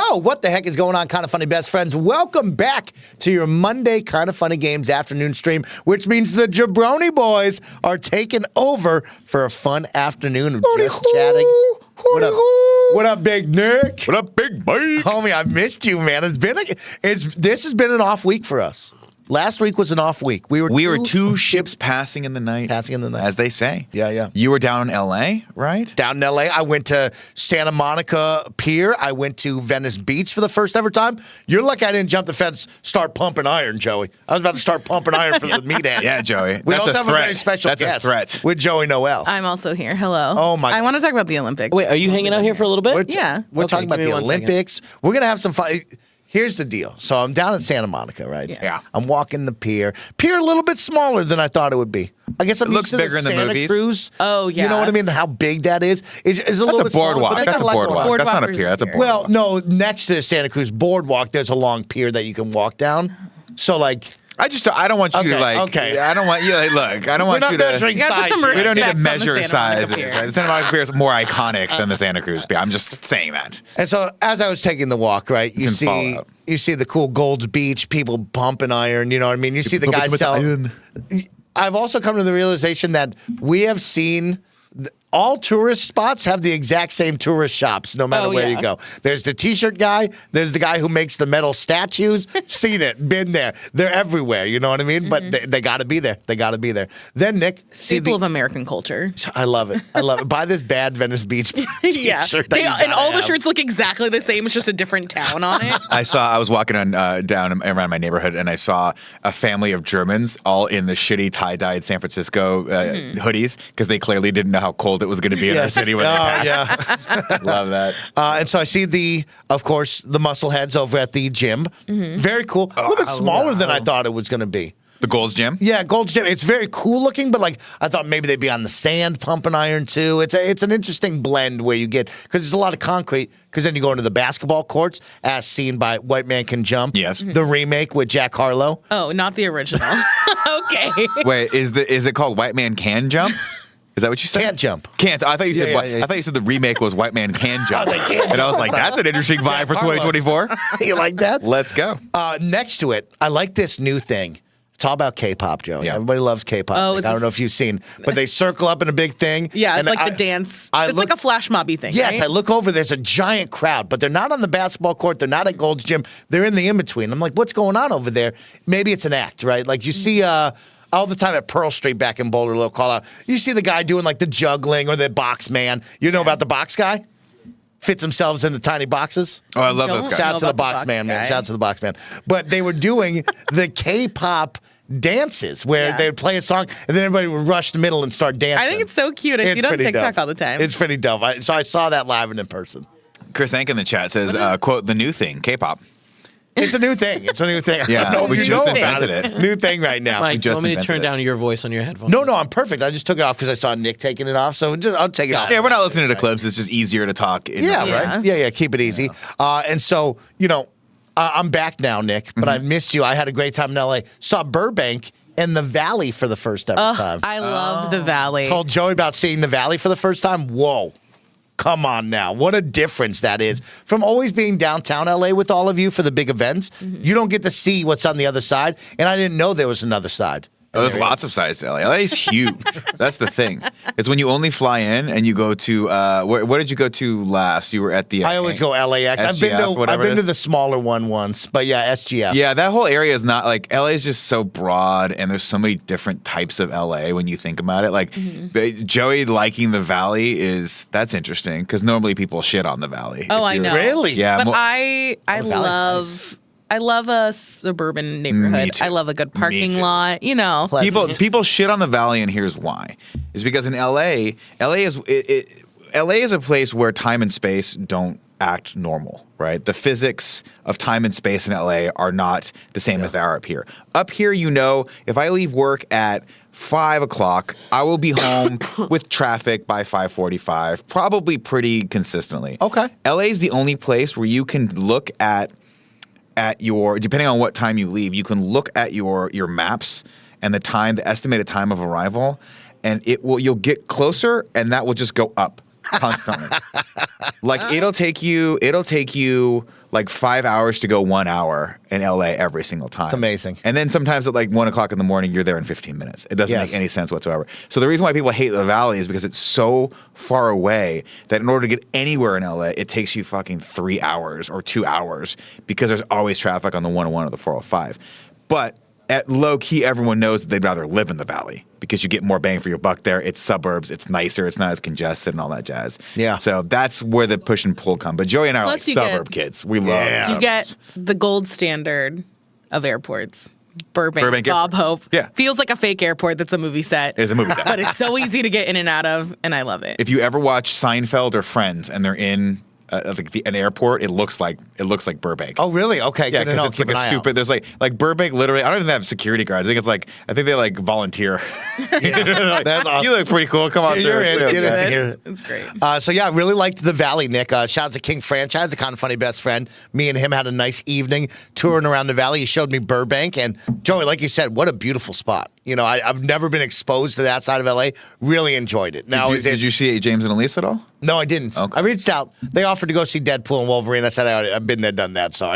Yo, what the heck is going on, Kind of Funny best friends? Welcome back to your Monday Kind of Funny Games afternoon stream, which means the Jabroni Boys are taking over for a fun afternoon of just chatting. What up? What up, Big Nick? What up, Big Mike? Homie, I missed you, man. This has been an off week for us. Last week was an off week. We were two ships passing in the night. Passing in the night. As they say. Yeah. You were down in L.A., right? Down in L.A. I went to Santa Monica Pier. I went to Venice Beach for the first ever time. You're lucky I didn't jump the fence, start pumping iron, Joey. I was about to start pumping iron for the meat ant. Yeah, Joey. We That's also a have threat. a very special That's guest a threat. with Joey Noel. I'm also here. Hello. Oh, my I want to talk about the Olympics. Wait, are you hanging out here for a little bit? We're talking about give the me 1 second. Olympics. We're going to have some fun. Here's the deal. So I'm down at Santa Monica, right? Yeah. I'm walking the pier. Pier a little bit smaller than I thought it would be. I guess I'm looks used to bigger in the Santa movies. Cruz. Oh, yeah. You know what I mean? How big that is. It's a little That's a bit smaller, boardwalk. but I That's kinda a like boardwalk. Boardwalk That's not a versus pier. That's a pier. boardwalk. Well, no, next to the Santa Cruz boardwalk, there's a long pier that you can walk down. So, like, I don't want you to I don't want you to look. I don't we're want not you to. measuring You gotta put size some here. We don't need to respect on the measure Santa Monica sizes. Pier. Right? The Santa Monica Pier is more iconic than the Santa Cruz Pier. I'm just saying that. And so, as I was taking the walk, right, It's in Fallout. you see the cool Gold's Beach, people pumping iron, you know what I mean? You see the guys selling. I've also come to the realization that we have seen all tourist spots have the exact same tourist shops, no matter where you go. There's the T-shirt guy. There's the guy who makes the metal statues. Seen it, been there. They're everywhere. You know what I mean? But they got to be there. They got to be there. Then Nick, Staple of American culture. I love it. I love it. Buy this bad Venice Beach Yeah. T-shirt. that you And all gotta the have. shirts look exactly the same. It's just a different town on it. I was walking on down around my neighborhood, and I saw a family of Germans all in the shitty tie-dyed San Francisco hoodies because they clearly didn't know how cold it was going to be in our city when they passed. yeah. Love that. And so I see of course, the muscle heads over at the gym. Very cool. A little bit smaller than I thought it was going to be. The Gold's Gym? Yeah, Gold's Gym. It's very cool looking, but like I thought maybe they'd be on the sand pumping iron too. It's an interesting blend where you get, because there's a lot of concrete, because then you go into the basketball courts as seen by White Man Can Jump. Yes. The remake with Jack Harlow. Oh, not the original. Okay. Wait, is it called White Man Can Jump? Is that what you said? Can't jump. Can't. I thought you said. Yeah. I thought you said the remake was White Man Can Jump, they can't and I was jump. like, that's an interesting vibe for Harlow. 2024. You like that? Let's go. Next to it, I like this new thing. It's all about K-pop, Joe. Yeah. Everybody loves K-pop. Oh, Like, is I don't this- know if you've seen, but they circle up in a big thing. Yeah, it's and like I- the dance. I It's look- like a flash mobby thing. Yes, right? I look over. There's a giant crowd, but they're not on the basketball court. They're not at Gold's Gym. They're in the in-between. I'm like, what's going on over there? Maybe it's an act, right? Like you see all the time at Pearl Street back in Boulder, little call out. You see the guy doing like the juggling or the box man. You know about the box guy? Fits themselves in the tiny boxes. Oh, I love those Don't guys. Shout out to the about the box box man, man. guy. Shout out to the box man. But they were doing the K-pop dances where Yeah. they would play a song and then everybody would rush the middle and start dancing. I think it's so cute. I see it on pretty TikTok dope. all the time. It's pretty dope. So I saw that live and in person. Chris Ank in the chat says, "quote the new thing, K-pop." It's a new thing. It's a new thing. I Yeah, don't know if we you just know about invented it. New thing right now. Mike, do you just want me to invented turn it. down your voice on your headphones? No, I'm perfect. I just took it off because I saw Nick taking it off. So I'll take it off. Yeah, we're not listening to clips. It's just easier to talk. Yeah, Yeah. right. Yeah. Keep it easy. And so, I'm back now, Nick, but I missed you. I had a great time in LA. Saw Burbank and the Valley for the first ever time. I love the Valley. Told Joey about seeing the Valley for the first time. Whoa. Come on now. What a difference that is. From always being downtown LA with all of you for the big events, you don't get to see what's on the other side. And I didn't know there was another side. Oh, there's lots of sides to LA. LA is huge. That's the thing. It's when you only fly in and you go to where did you go to last? You were at the. I always go LAX. I've been SGF, to whatever it the is. smaller one once, but yeah, SGF. Yeah, that whole area is not like LA is just so broad, and there's so many different types of LA when you think about it. Like Joey liking the Valley that's interesting because normally people shit on the Valley. Oh, If I you're- know. Really? Yeah, But mo- I Valley's nice. love a suburban neighborhood. too. I love a good Me parking too. lot. People shit on the Valley, and here's why: is because in LA is a place where time and space don't act normal, right? The physics of time and space in LA are not the same as they are up here. Up here, if I leave work at 5 o'clock, I will be home with traffic by 5:45, probably pretty consistently. Okay. LA is the only place where you can look at your, depending on what time you leave, you can look at your maps and the estimated time of arrival, and you'll get closer, and that will just go up constantly. Like it'll take you like 5 hours to go 1 hour in LA every single time. It's amazing. And then sometimes at like 1 o'clock in the morning, you're there in 15 minutes. It doesn't make any sense whatsoever. So the reason why people hate the Valley is because it's so far away that in order to get anywhere in LA, it takes you fucking 3 hours or 2 hours because there's always traffic on the 101 or the 405. But at low key, everyone knows that they'd rather live in the Valley because you get more bang for your buck there. It's suburbs, it's nicer, it's not as congested and all that jazz. Yeah. So that's where the push and pull come. But Joey and I are like suburb kids. We love it. You get the gold standard of airports. Burbank Bob Hope. Yeah. Feels like a fake airport that's a movie set. It's a movie set. But it's so easy to get in and out of, and I love it. If you ever watch Seinfeld or Friends and they're in an airport, it looks like Burbank. Oh, really? Okay. Yeah, because it's like a stupid. There's like Burbank. Literally, I don't even have security guards. I think they like volunteer. That's awesome. You look pretty cool. Come on, You're in. It's great. So yeah, I really liked the Valley, Nick. Shout out to King Franchise, a kind of funny best friend. Me and him had a nice evening touring around the Valley. He showed me Burbank, and Joey, like you said, what a beautiful spot. You know, I've never been exposed to that side of LA. Really enjoyed it. Now, did you see James and Elise at all? No, I didn't. Okay. I reached out. They offered to go see Deadpool and Wolverine. I said I've been there, done that. So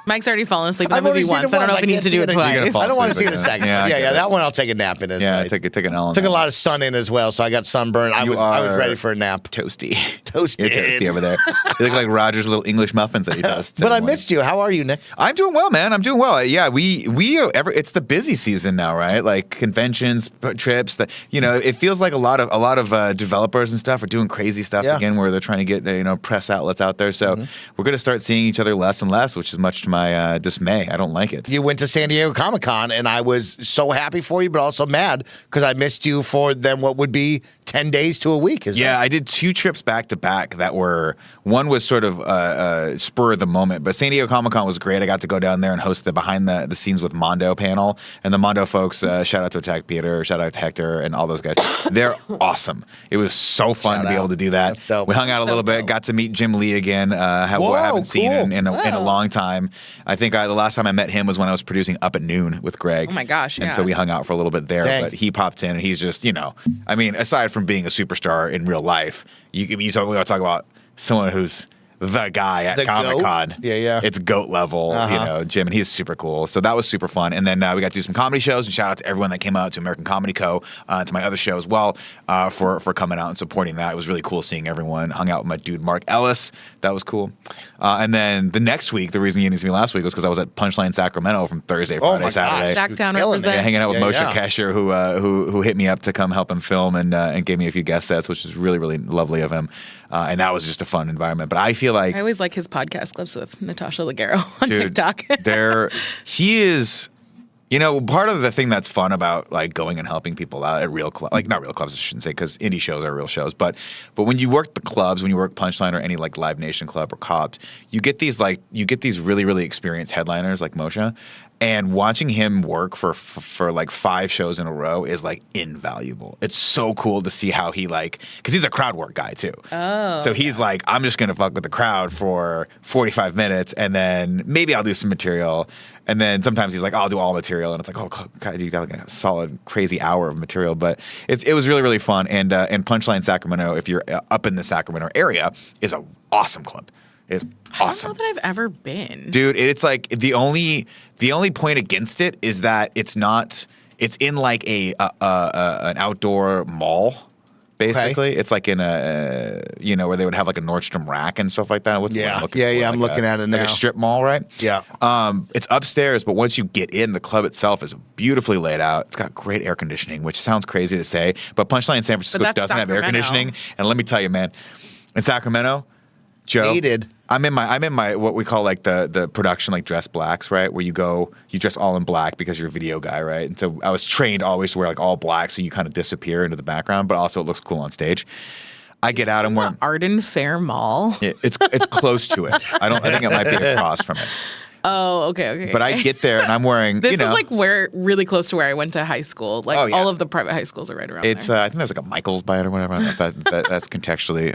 Mike's already fallen asleep in I've the movie already seen once. it I don't know if he needs to do it twice. fall I don't want to asleep see it a again. second. Yeah, I get it. That one I'll take a nap in. Yeah, take an L. Took a lot of sun in as well, so I got sunburned. I was ready for a nap. Toasty. Toasty. You're toasty over there. You look like Roger's little English muffins that he toasts. But I missed you. How are you, Nick? I'm doing well, man. I'm doing well. Yeah, it's the busy season now, right? Like conventions, trips. It feels like a lot of developers and stuff are doing crazy stuff again, where they're trying to get press outlets out there. So we're gonna start seeing each other less and less, which is much to my dismay. I don't like it. You went to San Diego Comic-Con, and I was so happy for you, but also mad because I missed you for then what would be 10 days to a week. I did 2 trips back to back that were, one was sort of spur of the moment, but San Diego Comic-Con was great. I got to go down there and host the behind the scenes with Mondo panel, and the Mondo folks, shout out to Attack Peter, shout out to Hector and all those guys. They're awesome. It was so fun to be able to do that. That's dope. We hung out a little bit, got to meet Jim Lee again, who I haven't seen in a long time. I think the last time I met him was when I was producing Up at Noon with Greg. Oh my gosh, And so we hung out for a little bit there, but he popped in and he's just, aside from being a superstar in real life, we want to talk about someone who's the guy at Comic-Con. Yeah. It's GOAT level, Jim, and he's super cool. So that was super fun. And then we got to do some comedy shows, and shout out to everyone that came out to American Comedy Co., to my other show as well, for coming out and supporting that. It was really cool seeing everyone. Hung out with my dude, Mark Ellis. That was cool. And then the next week, the reason you didn't see me last week was because I was at Punchline Sacramento from Thursday, Friday, Saturday. Stack down Killing it. Hanging out with Moshe Kasher, who hit me up to come help him film and gave me a few guest sets, which was really, really lovely of him. And that was just a fun environment. But I feel like I always like his podcast clips with Natasha Leggero on TikTok. He is, part of the thing that's fun about like going and helping people out at real clubs, like not real clubs, I shouldn't say, because indie shows are real shows, but when you work the clubs, when you work Punchline or any like Live Nation club or Cobb's, you get these really, really experienced headliners like Moshe. And watching him work for like 5 shows in a row is like invaluable. It's so cool to see how he because he's a crowd work guy too. Oh. So he's like, I'm just going to fuck with the crowd for 45 minutes and then maybe I'll do some material. And then sometimes he's like, I'll do all material. And it's like, oh, God, you got like a solid, crazy hour of material. But it was really, really fun. And Punchline Sacramento, if you're up in the Sacramento area, is an awesome club. It's awesome. I don't know that I've ever been. Dude, it's like the only point against it is that it's in like an outdoor mall, basically. Okay. It's like in a where they would have like a Nordstrom Rack and stuff like that. What's I'm looking at it now. Like a strip mall, right? Yeah. It's upstairs, but once you get in, the club itself is beautifully laid out. It's got great air conditioning, which sounds crazy to say, but Punchline in San Francisco doesn't have air conditioning. And let me tell you, man, in Sacramento, Joe, needed. I'm in my what we call like the production like dress blacks, right? Where you dress all in black because you're a video guy, right? And so I was trained always to wear like all black, so you kind of disappear into the background, but also it looks cool on stage. I get out and we're Arden Fair Mall. It's close to it. I think it might be across from it. Oh, okay. But I get there and I'm wearing. This is like really close to where I went to high school. Like all of the private high schools are right around there. I think there's like a Michael's by it or whatever. I don't know if that's contextually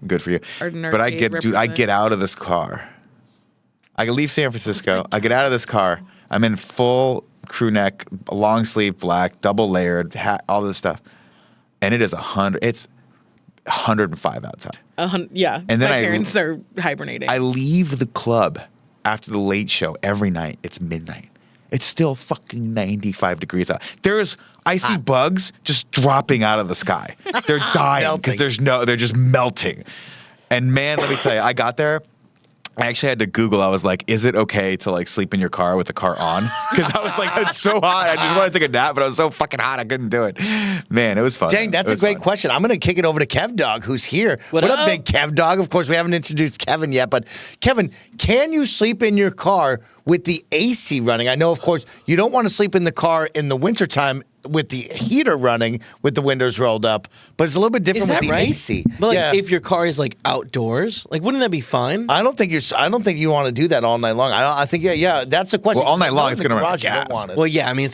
good for you. But I get out of this car. I leave San Francisco. I get out of this car. I'm in full crew neck, long sleeve black, double layered hat, all this stuff, and it is 100. 105 outside. Yeah. And then my parents are hibernating. I leave the club after the late show every night. It's midnight. It's still fucking 95 degrees out. I see bugs just dropping out of the sky. They're dying because they're just melting. And man, let me tell you, I got there. I actually had to Google. I was like, is it okay to like sleep in your car with the car on? Because I was like, it's so hot. I just wanted to take a nap, but I was so fucking hot I couldn't do it. Man, it was fun. Dang, that's a great question. I'm going to kick it over to Kev Dog, who's here. What up, big Kev Dog? Of course, we haven't introduced Kevin yet, but Kevin, can you sleep in your car with the AC running? I know, of course, you don't want to sleep in the car in the wintertime with the heater running with the windows rolled up, but it's a little bit different with the AC. But like, if your car is like outdoors, like wouldn't that be fine? I don't think you want to do that all night long. I think that's the question. Well, all night long it's going to run out of gas. Well, yeah, I mean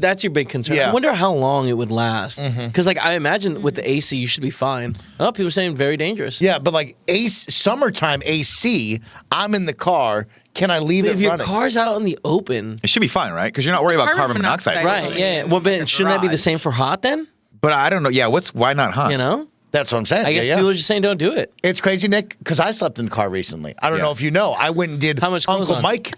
that's your big concern. Yeah. I wonder how long it would last. Because like I imagine with the AC you should be fine. Oh, people are saying very dangerous. Yeah, but like summertime AC, I'm in the car. Can I leave it running? If your car's out in the open, it should be fine, right? Because you're not worried about carbon monoxide. Right? Yeah. Well, but shouldn't that be the same for hot then? But I don't know. Yeah. Why not hot? You know. That's what I'm saying. I guess people are just saying don't do it. It's crazy, Nick, because I slept in the car recently. I don't know if you know. I went and did How much Uncle Mike,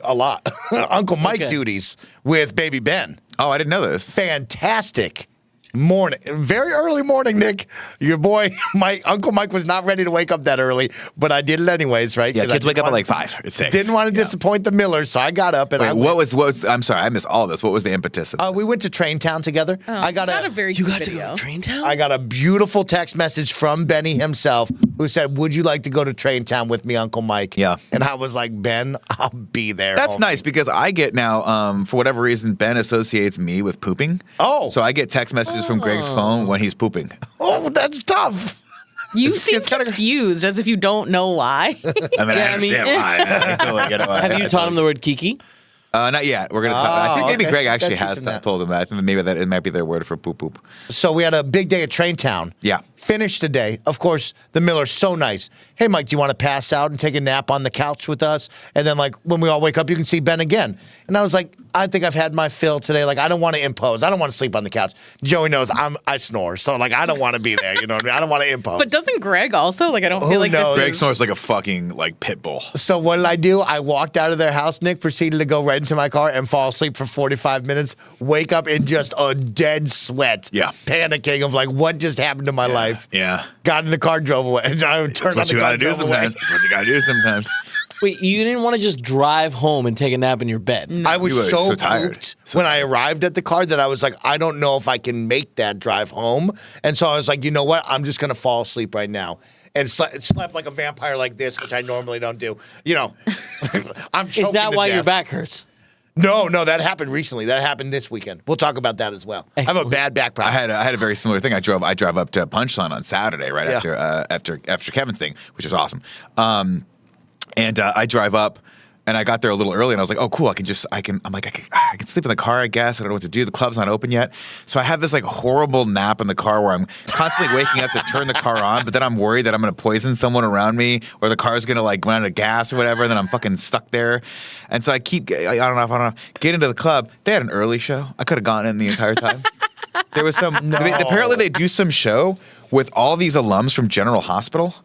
a lot, Uncle Mike duties with baby Ben. Oh, I didn't know this. Fantastic morning, very early morning, Nick. Your boy, Uncle Mike was not ready to wake up that early, but I did it anyways, right? Yeah, kids wake up at like 5 or 6. Didn't want to disappoint the Millers, so I got up and what was? I'm sorry, I missed all this. What was the impetus of this? We went to Train Town together. I got a very good video. To Train Town? I got a beautiful text message from Benny himself who said, "Would you like to go to Train Town with me, Uncle Mike?" Yeah. And I was like, "Ben, I'll be there." That's nice because I get now, for whatever reason, Ben associates me with pooping. Oh. So I get text messages from Greg's phone when he's pooping. Oh, that's tough. You seem confused, as if you don't know why. I mean, I understand why. I totally get why. Have you taught him the word kiki? Not yet. We're gonna talk. I think maybe okay. Greg actually That's has told him that. I think maybe that it might be their word for poop poop. So we had a big day at Train Town. Yeah. Finished the day. Of course, the Miller's so nice. Hey, Mike, do you want to pass out and take a nap on the couch with us? And then, like, when we all wake up, you can see Ben again. And I was like, I think I've had my fill today. Like, I don't want to impose. I don't want to sleep on the couch. Joey knows I snore. So, like, I don't want to be there. You know what I mean? I don't want to impose. But doesn't Greg also? Like, I don't feel like knows? this Greg is... snores like a fucking like pit bull. So what did I do? I walked out of their house, Nick, proceeded to go right into my car and fall asleep for 45 minutes, wake up in just a dead sweat. Yeah. Panicking of like, what just happened to my life? Yeah. Got in the car, drove away. I That's what you gotta do sometimes. That's what you gotta do sometimes. Wait, you didn't want to just drive home and take a nap in your bed? I was You were so tired. pooped when I arrived at the car that I was like, I don't know if I can make that drive home. And so I was like, you know what? I'm just going to fall asleep right now. And slept like a vampire like this, which I normally don't do. You know, I'm choking Is that to why death. your back hurts? No, that happened recently. That happened this weekend. We'll talk about that as well. I have a bad back problem. I had a very similar thing. I drove up to Punchline on Saturday right after Kevin's thing, which was awesome. And I drive up. And I got there a little early, and I was like, "Oh, cool! I can sleep in the car. I guess I don't know what to do. The club's not open yet, so I have this like horrible nap in the car where I'm constantly waking up to turn the car on, but then I'm worried that I'm going to poison someone around me, or the car's going to like run out of gas or whatever, and then I'm fucking stuck there. And so I don't know, get into the club. They had an early show. I could have gone in the entire time. There was apparently they do some show with all these alums from General Hospital.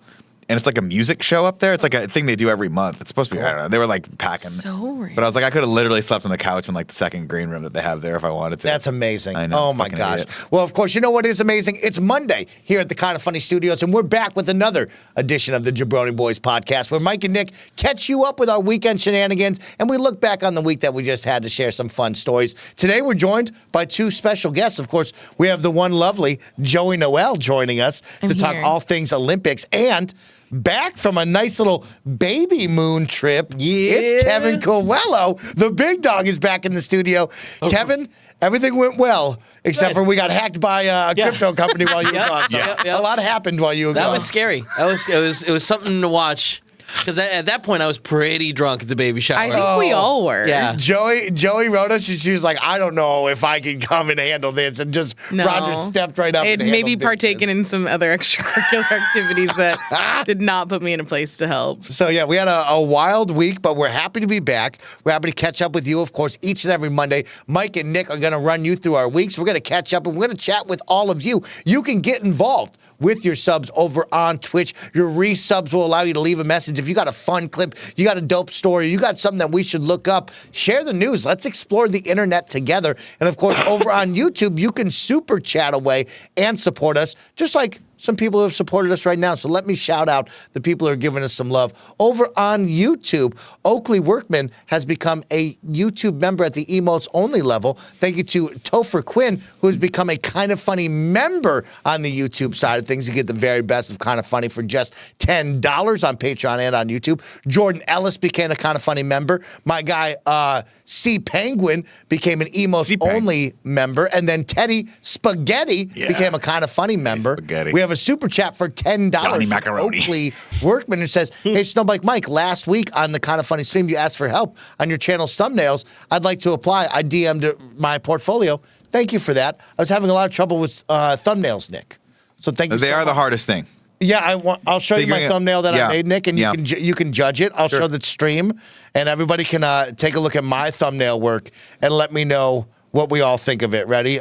And it's like a music show up there. It's like a thing they do every month. It's supposed to be, I don't know. They were like packing. So random. But I was like, I could have literally slept on the couch in like the second green room that they have there if I wanted to. That's amazing. I know. Oh my Fucking gosh. idiot. Well, of course, you know what is amazing? It's Monday here at the Kind of Funny Studios, and we're back with another edition of the Jabroni Boyz podcast where Mike and Nick catch you up with our weekend shenanigans, and we look back on the week that we just had to share some fun stories. Today, we're joined by two special guests. Of course, we have the one lovely Joey Noel joining us to talk all things Olympics, and back from a nice little baby moon trip, it's Kevin Coelho. The big dog is back in the studio. Kevin, everything went well, except for we got hacked by a crypto company while you were gone. So a lot happened while you were gone. That was scary. It was something to watch. Because at that point, I was pretty drunk at the baby shower. I think we all were. Yeah. Joey wrote us, and she was like, I don't know if I can come and handle this. And just Roger stepped right up. It and maybe handled partaken business. in some other extracurricular activities that did not put me in a place to help. So, yeah, we had a wild week, but we're happy to be back. We're happy to catch up with you, of course, each and every Monday. Mike and Nick are going to run you through our weeks. We're going to catch up, and we're going to chat with all of you. You can get involved with your subs over on Twitch. Your resubs will allow you to leave a message. If you got a fun clip, you got a dope story, you got something that we should look up, share the news. Let's explore the internet together. And of course, over on YouTube, you can super chat away and support us, just like some people who have supported us right now. So let me shout out the people who are giving us some love. Over on YouTube, Oakley Workman has become a YouTube member at the emotes only level. Thank you to Topher Quinn, who has become a Kind of Funny member on the YouTube side of things. You get the very best of Kind of Funny for just $10 on Patreon and on YouTube. Jordan Ellis became a Kind of Funny member. My guy, C Penguin, became an emotes only member. And then Teddy Spaghetti became a Kind of Funny member. We have a super chat for $10 from Oakley Workman, who says, hey, Snowbike Mike, last week on the Kind of Funny stream, you asked for help on your channel's thumbnails. I'd like to apply. I DM'd my portfolio. Thank you for that. I was having a lot of trouble with thumbnails, Nick. So thank you. They are the hardest thing. Yeah, I'll show you my thumbnail that I made, Nick, and you can judge it. I'll show the stream, and everybody can take a look at my thumbnail work and let me know what we all think of it. Ready?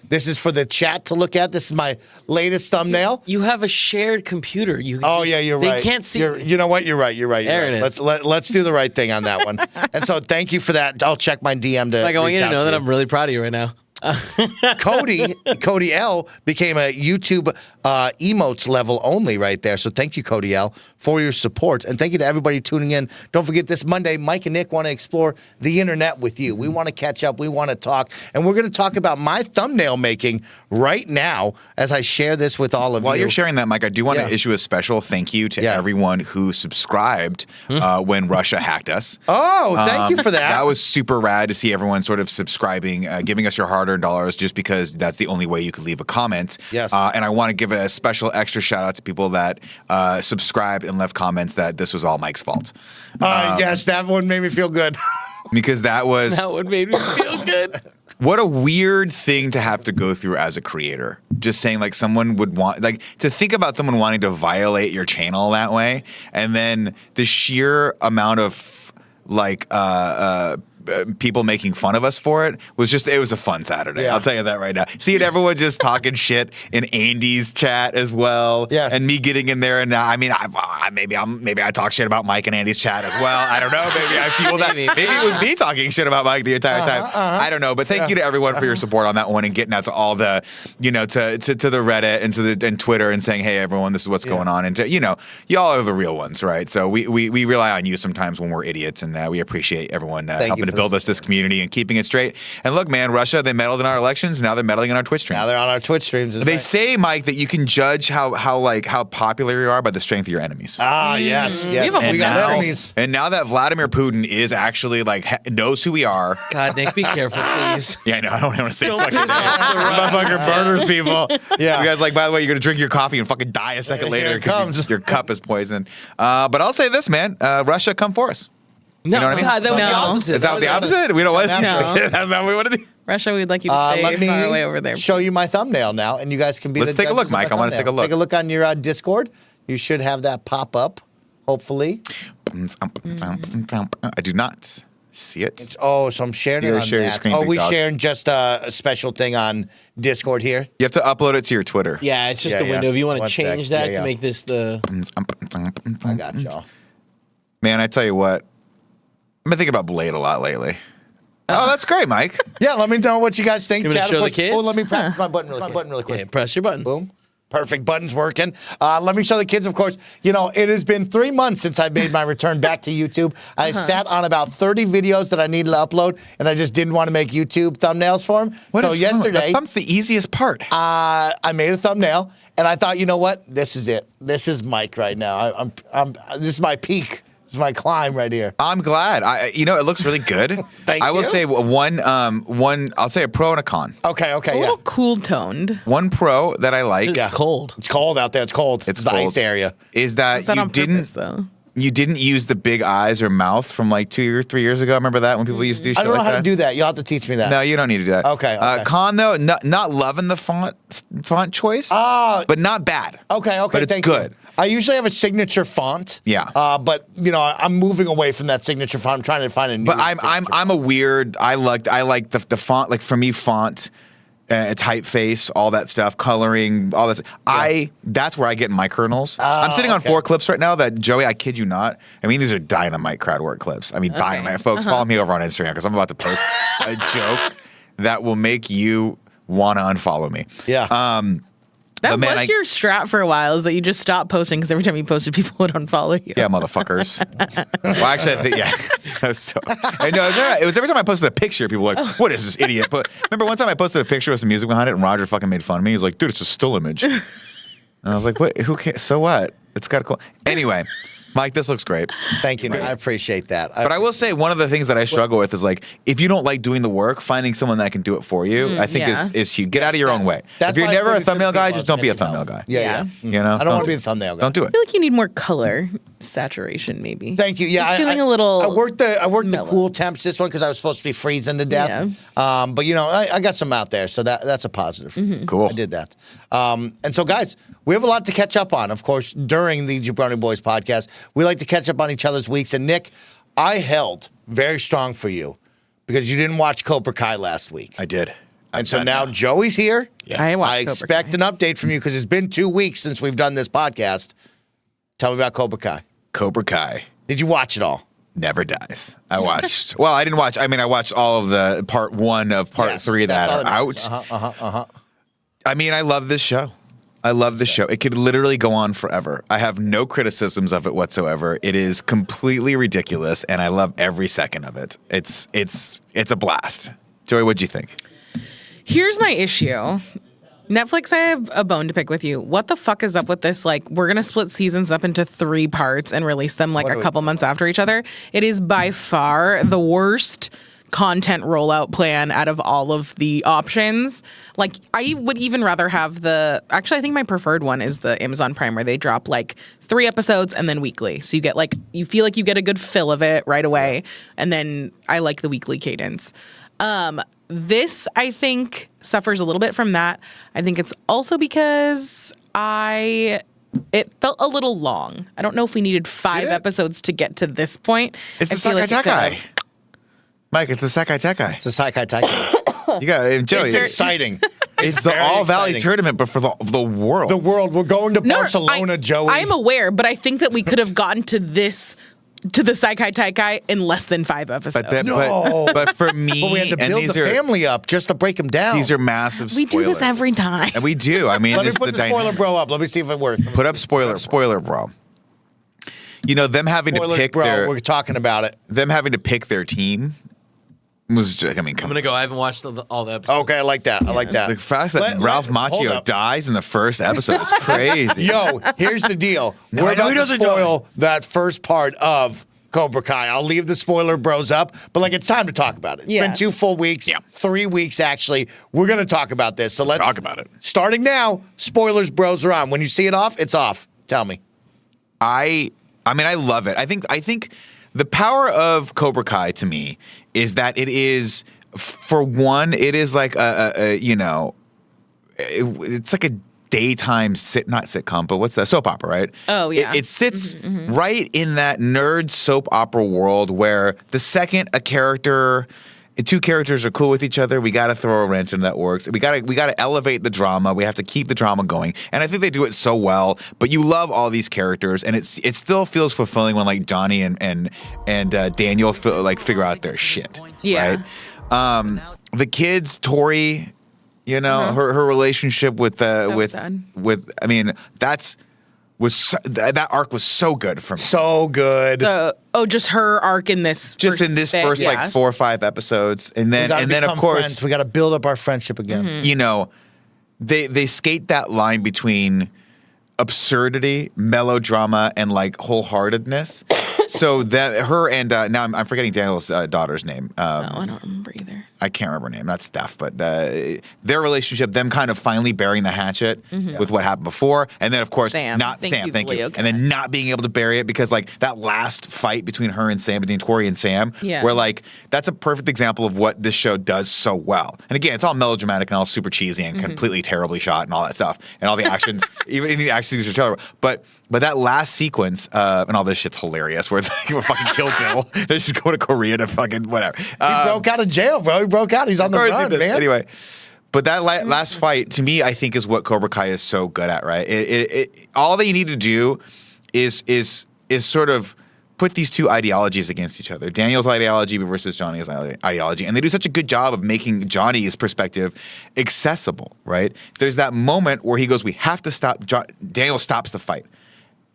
This is for the chat to look at. This is my latest thumbnail. You have a shared computer. You're right. They can't see. You know what? You're right. There it is. Let's do the right thing on that one. And so thank you for that. I'll check my DM to. Like, I want you to know that I'm really proud of you right now. Cody L became a YouTube emotes level only right there. So thank you, Cody L, for your support. And thank you to everybody tuning in. Don't forget this Monday, Mike and Nick want to explore the internet with you. We want to catch up. We want to talk. And we're going to talk about my thumbnail making right now as I share this with all of you. While you're sharing that, Mike, I do want to issue a special thank you to everyone who subscribed when Russia hacked us. Oh, thank you for that. That was super rad to see everyone sort of subscribing, giving us your hard-earned dollars just because that's the only way you could leave a comment. Yes. And I want to give a special extra shout out to people that subscribed and left comments that this was all Mike's fault. Yes, that one made me feel good. Because that would make me feel good. What a weird thing to have to go through as a creator. Just saying, like, someone would want, like, to think about someone wanting to violate your channel that way, and then the sheer amount of, like, people making fun of us for it was just, it was a fun Saturday. Yeah. I'll tell you that right now. Seeing everyone just talking shit in Andy's chat as well. Yes. And me getting in there, and I mean, maybe I talk shit about Mike and Andy's chat as well. I don't know. Maybe I feel that. Maybe it was me talking shit about Mike the entire time. I don't know. But thank you to everyone for your support on that one and getting out to all the, to the Reddit and and Twitter and saying, hey, everyone, this is what's going on. And to, y'all are the real ones, right? So we rely on you sometimes when we're idiots, and we appreciate everyone helping to build us this community and keeping it straight. And look, man, Russia, they meddled in our elections. Now they're meddling in our Twitch streams. Now they're on our Twitch streams. They say, Mike, that you can judge how popular you are by the strength of your enemies. Yes. We got enemies. And now that Vladimir Putin is actually knows who we are. God, Nick, be careful, please. Yeah, I know. I don't want to say it's Don't fucking piss off the motherfucker murders people. Yeah. You guys, by the way, you're gonna drink your coffee and fucking die a second later. Here it comes. Your cup is poisoned. But I'll say this, man. Russia, come for us. No, You know what I mean? God, that was the No. opposite. Is that the opposite? We don't want to. No. That's not what we want to do. Russia, we'd like you to stay Let me far away over there. show you my thumbnail now, and you guys can be Let's the take a judges look, of my Mike. I wanna thumbnail. take a look. Take a look on your Discord. You should have that pop up, hopefully. I do not see it. So I'm sharing it Here, on share your that. screen, big we dog. sharing just a special thing on Discord here? You have to upload it to your Twitter. Yeah, it's just Yeah, the window. yeah. If you want to One change sec. that Yeah. to make this the... I got y'all. Man, I tell you what, I've been thinking about Blade a lot lately. Oh, that's great, Mike. Yeah, let me know what you guys think. You want me to Chat, show the quick. kids? Oh, let me practice my button really quick. Okay, press your button. Boom. Perfect. Button's working. Let me show the kids, of course. It has been 3 months since I made my return back to YouTube. I sat on about 30 videos that I needed to upload, and I just didn't want to make YouTube thumbnails for them. So yesterday, the thumb's the easiest part. I made a thumbnail, and I thought, you know what? This is it. This is Mike right now. This is my peak. This is my climb right here. I'm glad. It looks really good. Thank I will you. say one. I'll say a pro and a con. Okay, It's a yeah. little cool toned. One pro that I like It's cold. It's cold out there. It's cold. It's the cold. ice area. is that Is that you on didn't purpose, though? you didn't use the big eyes or mouth from like 2 or 3 years ago. Remember that when people used to do shit I don't know like how that? to do that. You'll have to teach me that. No, you don't need to do that. Okay, okay. Con though, not loving the font choice. But not bad. Okay, But it's thank good. you. I usually have a signature font. Yeah. But I'm moving away from that signature font. I'm trying to find a new. But signature I'm a weird. I like the font. Like for me, font typeface, all that stuff, coloring, all that. That's where I get my kernels. I'm sitting on 4 clips right now that Joey, I kid you not. I mean, these are dynamite crowd work clips. I mean, dynamite. Folks, follow me over on Instagram because I'm about to post a joke that will make you want to unfollow me. Yeah. That was your strat for a while, is that you just stopped posting because every time you posted, people would unfollow you. Yeah, motherfuckers. Well, actually, I think, I know, it was every time I posted a picture, people were like, what is this idiot? But remember one time I posted a picture with some music behind it and Roger fucking made fun of me. He was like, dude, it's a still image. And I was like, what? Who cares? So what? It's got a cool. Anyway, Mike, this looks great. Thank you. I appreciate that. But I will say one of the things that I struggle with is like, if you don't like doing the work, finding someone that can do it for you, I think is huge. Get out of your own way. If you're never a thumbnail guy, just don't be a thumbnail guy. Yeah. You know, I don't want to be the thumbnail guy. Don't do it. I feel like you need more color saturation, maybe. Thank you. Yeah, Just feeling a little. I worked the cool temps this one because I was supposed to be freezing to death. Yeah. But you know, I got some out there, so that's a positive. Cool. I did that. And so, guys, we have a lot to catch up on. Of course, during the Jabroni Boyz podcast, we like to catch up on each other's weeks. And Nick, I held very strong for you because you didn't watch Cobra Kai last week. I did. And so now Joey's here. Yeah. I watched I Cobra expect Kai. an update from you because it's been 2 weeks since we've done this podcast. Tell me about Cobra Kai. Cobra Kai Did you watch it all? never dies. I watched. Well, I didn't watch. I mean, I watched all of the part 1 of part 3 that are out. I mean, I love this show. I love this show. It could literally go on forever. I have no criticisms of it whatsoever. It is completely ridiculous, and I love every second of it. It's a blast. Joey, what'd you think? Here's my issue. Netflix, I have a bone to pick with you. What the fuck is up with this? Like, we're going to split seasons up into 3 parts and release them like a couple months after each other. It is by far the worst content rollout plan out of all of the options. Like, I would even rather have actually, I think my preferred one is the Amazon Prime, where they drop like 3 episodes and then weekly. So you get you feel like you get a good fill of it right away. And then I like the weekly cadence. This, I think, suffers a little bit from that. I think it's also because it felt a little long. I don't know if we needed 5 episodes to get to this point. It's the Sakai Takai. Mike, it's the Sakai Takai. It's the Sakai Takai. You got Joey. It's exciting. It's the All Valley exciting. tournament, but for the world. The world. We're going to Barcelona, Joey. I'm aware, but I think that we could have gotten to the Sakai Takai in less than 5 episodes. But for me, But we had to and build these the family up just to break them down. These are massive spoilers. We do this every time. And we do. I mean, Let me it's put the spoiler bro up. Let me see if it works. Put up spoiler bro. You know, them having Spoilers, to pick bro. We're talking about it. them having to pick their team was just, I mean, I'm come gonna go. I haven't watched all the episodes. Okay, I like that. I like that. The fact that Ralph hold Macchio up. dies in the first episode is crazy. Yo, here's the deal. We're I know about he to doesn't spoil that first part of Cobra Kai. I'll leave the spoiler bros up, but like it's time to talk about it. It's been 2 full weeks. Yeah. 3 weeks actually. We're gonna talk about this. So let's talk about it. Starting now, spoilers bros are on. When you see it off, it's off. Tell me. I mean, I love it. I think the power of Cobra Kai to me is that it is, for one, it is like it's like a daytime not sitcom, but what's that? Soap opera, right? Oh, yeah. It sits right in that nerd soap opera world where the second two characters are cool with each other, we got to throw a wrench into that works. We got to elevate the drama. We have to keep the drama going, and I think they do it so well. But you love all these characters, and it still feels fulfilling when like Johnny and Daniel figure out their shit. Yeah. Right? The kids, Tori, her relationship with sad. I mean that arc was so good for me. So good. Just her arc in this. Just in this first like 4 or 5 episodes, and then of course friends. We got to build up our friendship again. they skate that line between absurdity, melodrama, and like wholeheartedness. So that her and now I'm forgetting Daniel's daughter's name. No, I don't remember either. I can't remember her name, not Steph, but their relationship, them kind of finally bearing the hatchet with what happened before, and then of course Sam. Thank you, and then not being able to bury it because like that last fight between her and Sam, between Tori and Sam, where like that's a perfect example of what this show does so well. And again, it's all melodramatic and all super cheesy and completely terribly shot and all that stuff, and all the actions, even in the action scenes are terrible, but that last sequence, and all this shit's hilarious, where it's like fucking Kill Bill. They should go to Korea to fucking whatever. He broke out of jail, bro. He broke out. He's on the run, man. Anyway, But that last fight, to me, I think is what Cobra Kai is so good at, right? All they need to do is sort of put these two ideologies against each other. Daniel's ideology versus Johnny's ideology. And they do such a good job of making Johnny's perspective accessible, right? There's that moment where he goes, we have to stop. Daniel stops the fight.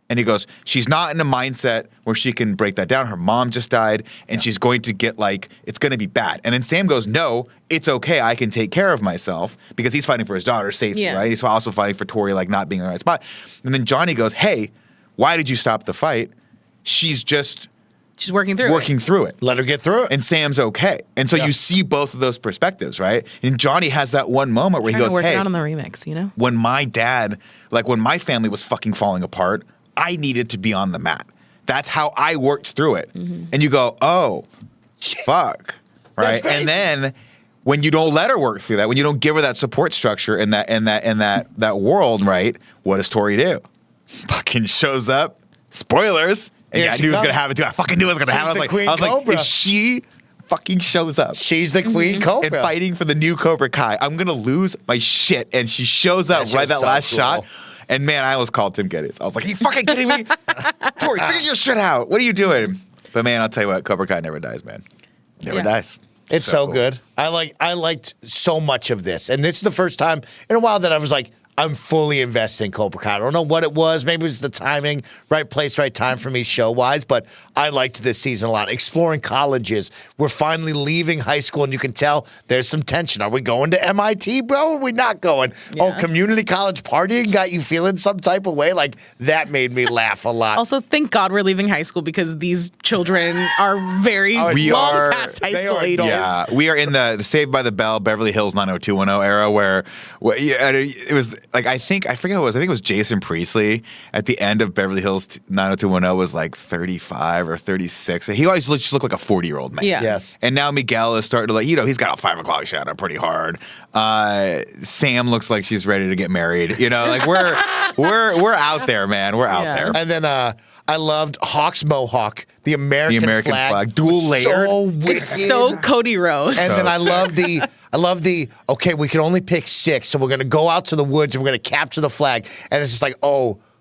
And he goes, she's not in a mindset where she can break that down. Her mom just died, and she's going to get it's going to be bad. And then Sam goes, no, it's okay. I can take care of myself, because he's fighting for his daughter's safety, right? He's also fighting for Tori, not being in the right spot. And then Johnny goes, hey, why did you stop the fight? She's working through it. Let her get through it. And Sam's okay. And so you see both of those perspectives, right? And Johnny has that one moment where he goes, hey, out on the remix, when my dad, when my family was fucking falling apart, I needed to be on the mat. That's how I worked through it. Mm-hmm. And you go, oh, fuck. Right? And then when you don't let her work through that, when you don't give her that support structure in that world, right? What does Tori do? Fucking shows up. Spoilers. And I knew it was gonna happen too. I fucking knew it was gonna happen. I was like, if she fucking shows up, she's the Queen Cobra and fighting for the new Cobra Kai, I'm gonna lose my shit. And she shows up that last shot. And man, I almost called Tim Geddes. I was like, are you fucking kidding me? Tori, figure your shit out. What are you doing? But man, I'll tell you what, Cobra Kai never dies, man. Never dies. It's so cool. Good. I liked so much of this. And this is the first time in a while that I was like, I'm fully invested in Cobra Kai. I don't know what it was. Maybe it was the timing, right place, right time for me show-wise, but I liked this season a lot. Exploring colleges. We're finally leaving high school, and you can tell there's some tension. Are we going to MIT, bro? Or are we not going? Yeah. Oh, community college partying got you feeling some type of way? That made me laugh a lot. Also, thank God we're leaving high school, because these children are very long past high school ages. Yeah, we are in the Saved by the Bell, Beverly Hills 90210 era where it was I forget what it was. I think it was Jason Priestley at the end of Beverly Hills 90210 was 35 or 36. He always just looked like a 40-year-old man. Yeah. Yes. And now Miguel is starting to he's got a 5 o'clock shadow pretty hard. Sam looks like she's ready to get married. We're out there, man. We're out there. And then I loved Hawk's mohawk, the American flag, dual layered. So wicked. So Cody Rose. And then I love the okay, we can only pick 6, so we're gonna go out to the woods and we're gonna capture the flag. And it's just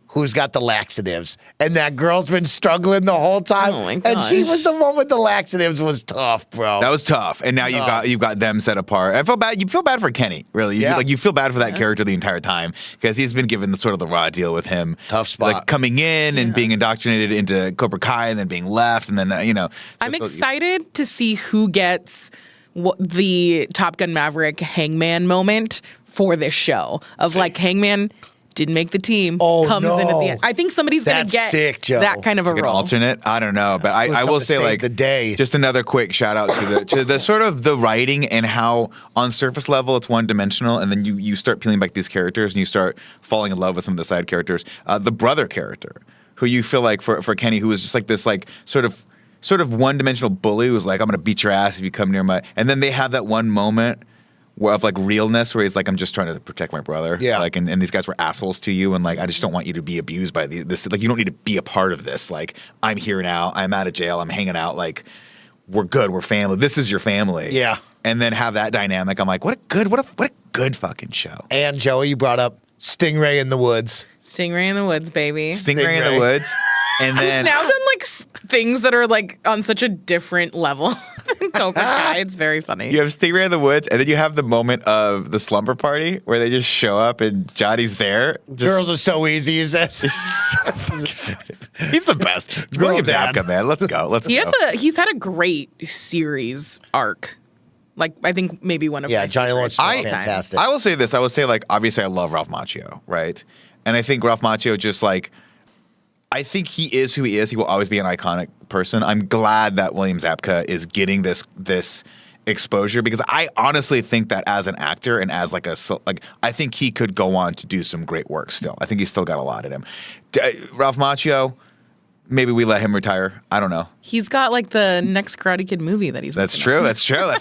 who's got the laxatives? And that girl's been struggling the whole time. Oh my gosh. And she was the one with the laxatives. Was tough, bro. That was tough. And now you've got them set apart. I feel bad. You feel bad for Kenny, really. You feel bad for that character the entire time, because he's been given the raw deal with him. Tough spot. Coming in and being indoctrinated into Cobra Kai and then being left, and then I'm excited to see who gets the Top Gun Maverick Hangman moment for this show of Hangman didn't make the team, comes in at the end. I think somebody's going to get sick, Joe. that kind of a role. Alternate? I don't know. But I will say, the day. Just another quick shout out to the sort of the writing and how on surface level it's one-dimensional, and then you start peeling back these characters and you start falling in love with some of the side characters. The brother character, who you feel for Kenny, who was just this sort of one-dimensional bully who was I'm going to beat your ass if you come near my... And then they have that one moment of realness where he's I'm just trying to protect my brother. Yeah. And these guys were assholes to you, and I just don't want you to be abused by this. You don't need to be a part of this. I'm here now. I'm out of jail. I'm hanging out. We're good. We're family. This is your family. Yeah. And then have that dynamic. I'm what a good fucking show. And Joey, you brought up Stingray in the Woods. Stingray in the Woods, baby. Stingray in the Woods. And then he's now done things that are on such a different level. Cobra Kai. It's very funny. You have Stingray in the Woods, and then you have the moment of the slumber party where they just show up and Johnny's there. Girls are so easy, is that? He's the best. William Zabka, man. Let's go. He's had a great series arc. I think maybe one of Johnny Lawrence is fantastic. I will say this. I will say obviously I love Ralph Macchio, right? And I think Ralph Macchio just I think he is who he is. He will always be an iconic person. I'm glad that William Zabka is getting this exposure, because I honestly think that as an actor and as I think he could go on to do some great work still. I think he's still got a lot in him. Ralph Macchio, maybe we let him retire. I don't know. He's got the next Karate Kid movie that he's That's true. That's true.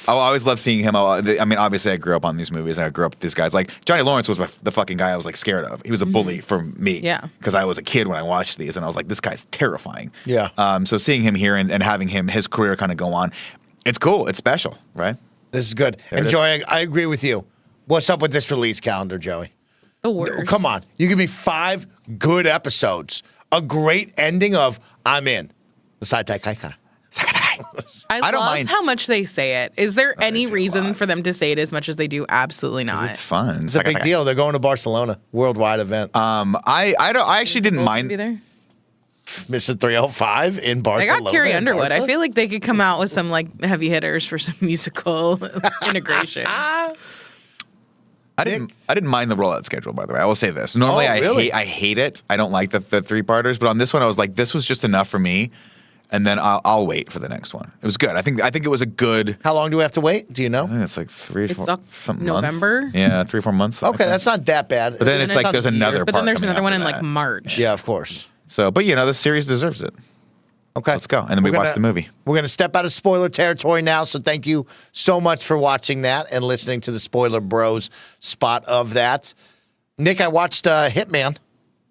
I always love seeing him. Obviously I grew up on these movies and I grew up with these guys. Johnny Lawrence was the fucking guy I was scared of. He was a bully for me. Yeah. Because I was a kid when I watched these and I was this guy's terrifying. Yeah. So seeing him here and having his career kind of go on, it's cool. It's special, right? This is good. And Joey, I agree with you. What's up with this release calendar, Joey? The worst. Come on. You give me 5 good episodes. A great ending of I'm in. The Saitai Kaikai. I don't love mind. how much they say it. Is there any reason for them to say it as much as they do? Absolutely not. It's fun. It's a big deal. They're going to Barcelona. Worldwide event. I actually didn't mind. Be there. Mission 305 in They Barcelona. got Carrie Underwood. I Barca? feel like they could come out with some like heavy hitters for some musical integration. I didn't mind the rollout schedule, by the way. I will say this. Normally, really? I hate it. I don't like the 3-parters, but on this one, I was like, this was just enough for me, and then I'll wait for the next one. It was good. I think it was a good. How long do we have to wait? Do you know? I think it's like 3 or 4 something November? months. Yeah, 3 or 4 months. Okay, that's not that bad. But then it's like there's another. But then there's part another one in coming like after March. Yeah, of course. that. So, but the series deserves it. Okay. Let's go. And then we watch the movie. We're going to step out of spoiler territory now. So thank you so much for watching that and listening to the Spoiler Bros spot of that. Nick, I watched Hitman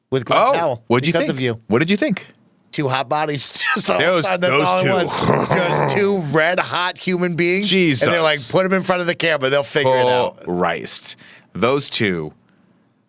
with Glenn Powell. What'd you think? Because of you. What did you think? 2 hot bodies. Just the whole Those- time. That's those all it two. was. Just 2 red hot human beings. Jesus. And they're like, put them in front of the camera. They'll figure it out. Christ. Those two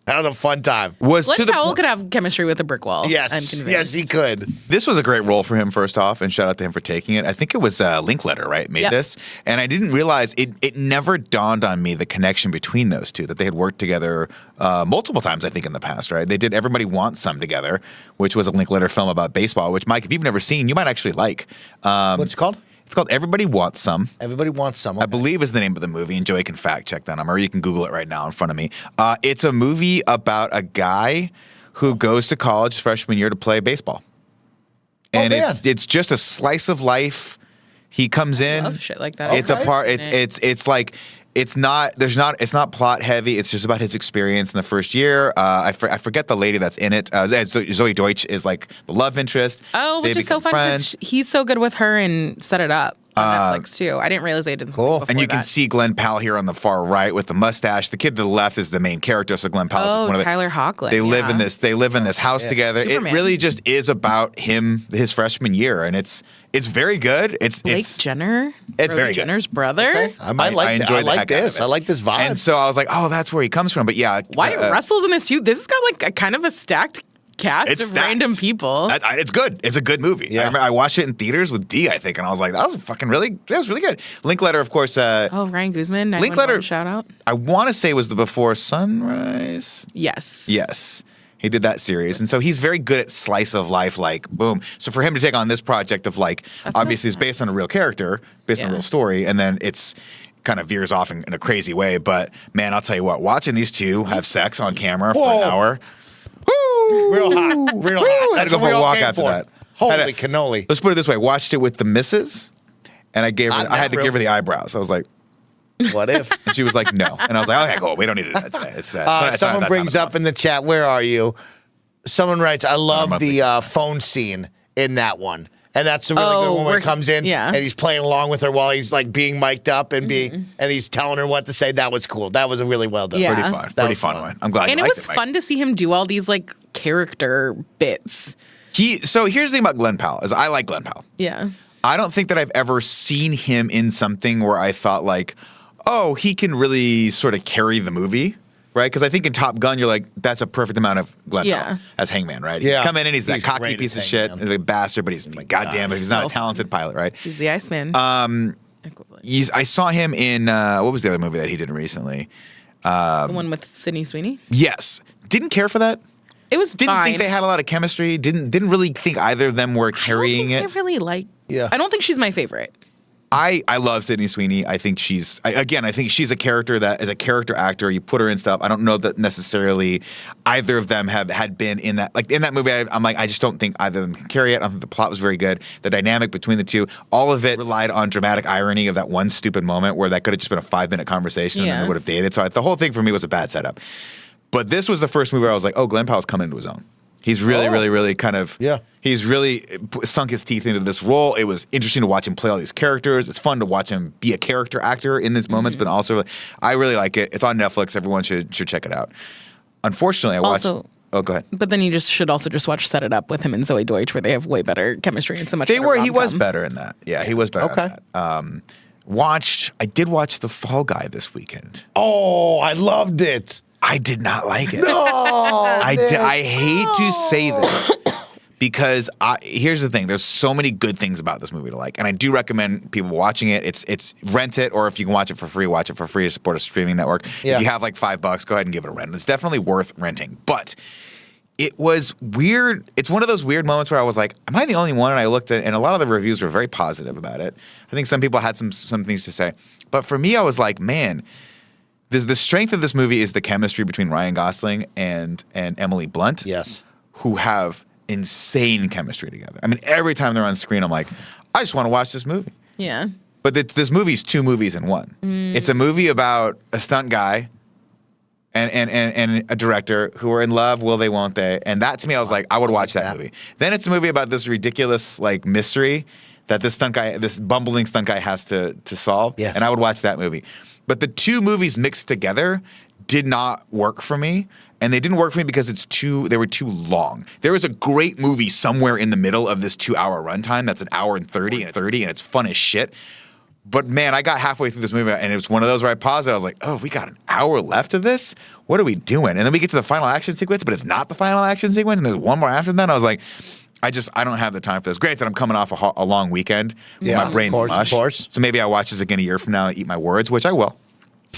That was a fun time. was to Glenn the Powell point. could have chemistry with a brick wall. I'm Yes. convinced. Yes, he could. This was a great role for him, first off, and shout out to him for taking it. I think it was Linkletter, right, made Yep. this. And I didn't realize, it never dawned on me the connection between those two, that they had worked together multiple times, I think, in the past, right? They did Everybody Wants Some together, which was a Linkletter film about baseball, which, Mike, if you've never seen, you might actually like. What's it called? It's called Everybody Wants Some. Everybody wants some. I believe is the name of the movie, and Joey can fact check that, or you can Google it right now in front of me. It's a movie about a guy who goes to college freshman year to play baseball, and man. it's just a slice of life. He comes in. Love shit like that. It's a Okay. part. It's like. It's not plot heavy. It's just about his experience in the first year. I forget the lady that's in it. Zoe Deutsch is like the love interest. Oh, which They is so become fun friends. because he's so good with her and Set It Up on Netflix too. I didn't realize they did Cool. something And you before can that. see Glenn Powell here on the far right with the mustache. The kid to the left is the main character, so Glenn Powell is one of the Tyler Hoechlin. They live yeah. in this. They live in this house together. Superman. It really just is about him, his freshman year, and it's very good. Blake Jenner. It's Brody very good. Jenner's brother. Okay. I might like that. I enjoyed the like heck out this. of it. I like this vibe. And so I was like, oh, that's where he comes from. But yeah, Wyatt Russell's in this too. This has got like a kind of a stacked cast It's of stacked. random people. It's good. It's a good movie. Yeah. I remember I watched it in theaters with D, I think, and I was like, that was really good. Linkletter, of course. Ryan Guzman. 911 Linkletter, shout out. I want to say was the Before Sunrise. Yes. Yes. He did that series. And so he's very good at slice of life, like, boom. So for him to take on this project of, like, obviously it's based on a real character, based on a Yeah. real story, and then it's kind of veers off in a crazy way. But, man, I'll tell you what, watching these two have sex on camera for an hour. Woo! real hot. Real hot. Had to That's go what for we a all walk came after for. that. Holy Had a- cannoli. Let's put it this way. Watched it with the missus, and I had to give her the eyebrows. I was like, What if? and she was like, no. And I was like, okay, cool. We don't need to do that today. It's, Someone brings up in the chat, where are you? Someone writes, I love monthly the phone scene in that one. And that's a really good one when where he comes in yeah. and he's playing along with her while he's like being mic'd up and and he's telling her what to say. That was cool. That was a really well done. Yeah. Pretty fun. That Pretty was fun fun. one. I'm glad And you it liked was Mike. fun to see him do all these like character bits. So here's the thing about Glenn Powell is I like Glenn Powell. Yeah. I don't think that I've ever seen him in something where I thought like, oh, he can really sort of carry the movie, right? Because I think in Top Gun, you're like, that's a perfect amount of Glenn Powell as Hangman, right? Yeah. He's come in and he's that He's cocky great piece as of shit, Hangman. a bastard, but he's goddamn it, he's not a talented pilot, right? He's the Iceman. Equivalent. I saw him in what was the other movie that he did recently? The one with Sydney Sweeney. Yes, didn't care for that. It was Didn't fine. think they had a lot of chemistry. Didn't really think either of them were carrying I it. really like. Yeah. I don't think she's my favorite. I love Sydney Sweeney. I think I think she's a character that, as a character actor, you put her in stuff. I don't know that necessarily either of them had been in that. Like in that movie, I'm like, I just don't think either of them can carry it. I don't think the plot was very good. The dynamic between the two, all of it relied on dramatic irony of that one stupid moment where that could have just been a 5-minute conversation and then Yeah. they would have dated. So the whole thing for me was a bad setup. But this was the first movie where I was like, oh, Glenn Powell's coming into his own. He's really kind of, he's really sunk his teeth into this role. It was interesting to watch him play all these characters. It's fun to watch him be a character actor in these moments, but also, I really like it. It's on Netflix. Everyone should check it out. Unfortunately, I watched. Oh, go ahead. But then you should also watch Set It Up with him and Zoe Deutsch, where they have way better chemistry and so much. He better was rom-com. better in that. Yeah, he was better. Okay. In that. I did watch The Fall Guy this weekend. Oh, I loved it. I did not like it. No, I hate to say this because here's the thing. There's so many good things about this movie to like, and I do recommend people watching it. It's rent it, or if you can watch it for free, watch it for free to support a streaming network. Yeah. If you have like $5, go ahead and give it a rent. It's definitely worth renting, but it was weird. It's one of those weird moments where I was like, am I the only one? And I looked at, and a lot of the reviews were very positive about it. I think some people had some things to say, but for me, I was like, man. The strength of this movie is the chemistry between Ryan Gosling and Emily Blunt. Yes. Who have insane chemistry together. I mean, every time they're on screen, I'm like, I just want to watch this movie. Yeah. But this movie's 2 movies in one. It's a movie about a stunt guy and a director who are in love, will they, won't they? And that to me, I was like, I would watch that movie. Then it's a movie about this ridiculous like mystery that this bumbling stunt guy has to solve. Yes. And I would watch that movie. But the 2 movies mixed together did not work for me. And they didn't work for me because they were too long. There was a great movie somewhere in the middle of this 2-hour runtime that's 1 hour and 30 and it's fun as shit. But man, I got halfway through this movie and it was one of those where I paused it. I was like, oh, we got 1 hour left of this? What are we doing? And then we get to the final action sequence, but it's not the final action sequence. And there's one more after that. I was like, I don't have the time for this. Granted, I'm coming off a long weekend. Yeah, my brain's mush. Of course. So maybe I watch this again a year from now and eat my words, which I will.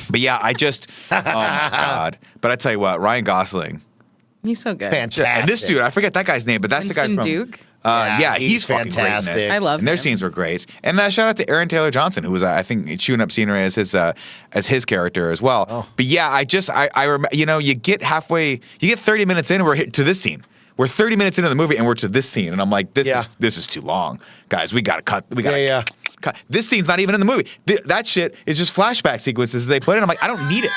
But yeah, oh my God. But I tell you what, Ryan Gosling. He's so good. Fantastic. And this dude, I forget that guy's name, but that's the guy Winston from Duke? Yeah, he's fucking great in fantastic. this. I love and their him. scenes were great. And shout out to Aaron Taylor Johnson, who was I think chewing up scenery as his character as well. Oh. But yeah, I remember, you get halfway, you get 30 minutes in, and we're to this scene. We're 30 minutes into the movie, and we're to this scene, and I'm like, this is too long, guys. We gotta cut. We gotta cut. This scene's not even in the movie. That shit is just flashback sequences they put in. I'm like, I don't need it.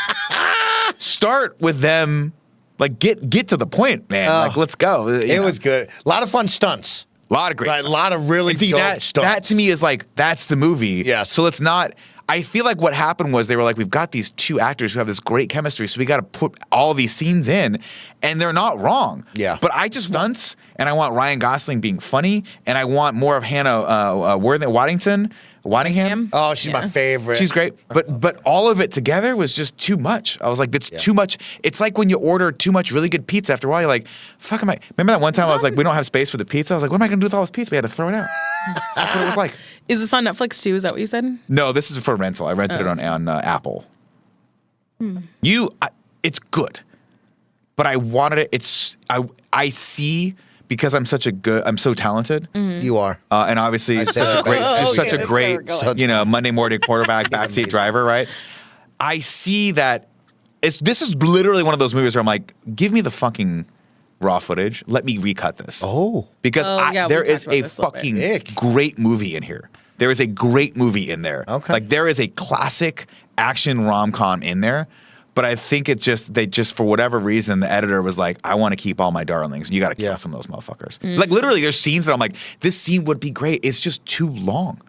Start with them. Like get to the point, man. Like let's go. It was good. A lot of fun stunts. A lot of great. Right, a lot of really dope stunts. That to me is like that's the movie. Yes. So it's not. I feel like what happened was they were like, we've got these 2 actors who have this great chemistry, so we got to put all these scenes in, and they're not wrong. Yeah. But I just stunts, and I want Ryan Gosling being funny, and I want more of Hannah Waddingham. Oh, she's my favorite. She's great, but all of it together was just too much. I was like, that's too much. It's like when you order too much really good pizza. After a while, you're like, fuck am I? Remember that one time I was like, we don't have space for the pizza. I was like, what am I gonna do with all this pizza? We had to throw it out. That's what it was like. Is this on Netflix too? Is that what you said? No, this is for rental. I rented it on Apple. It's good, but I wanted it. I see. Because I'm so talented. You are. And obviously such a great, Monday morning quarterback, backseat driver, right? I see that this is literally one of those movies where I'm like, give me the fucking raw footage. Let me recut this. Oh. Because there is a fucking bit. great movie in here. There is a great movie in there. Okay. Like there is a classic action rom-com in there. But I think they for whatever reason, the editor was like, I want to keep all my darlings. You got to kill some of those motherfuckers. Like literally, there's scenes that I'm like, this scene would be great. It's just too long.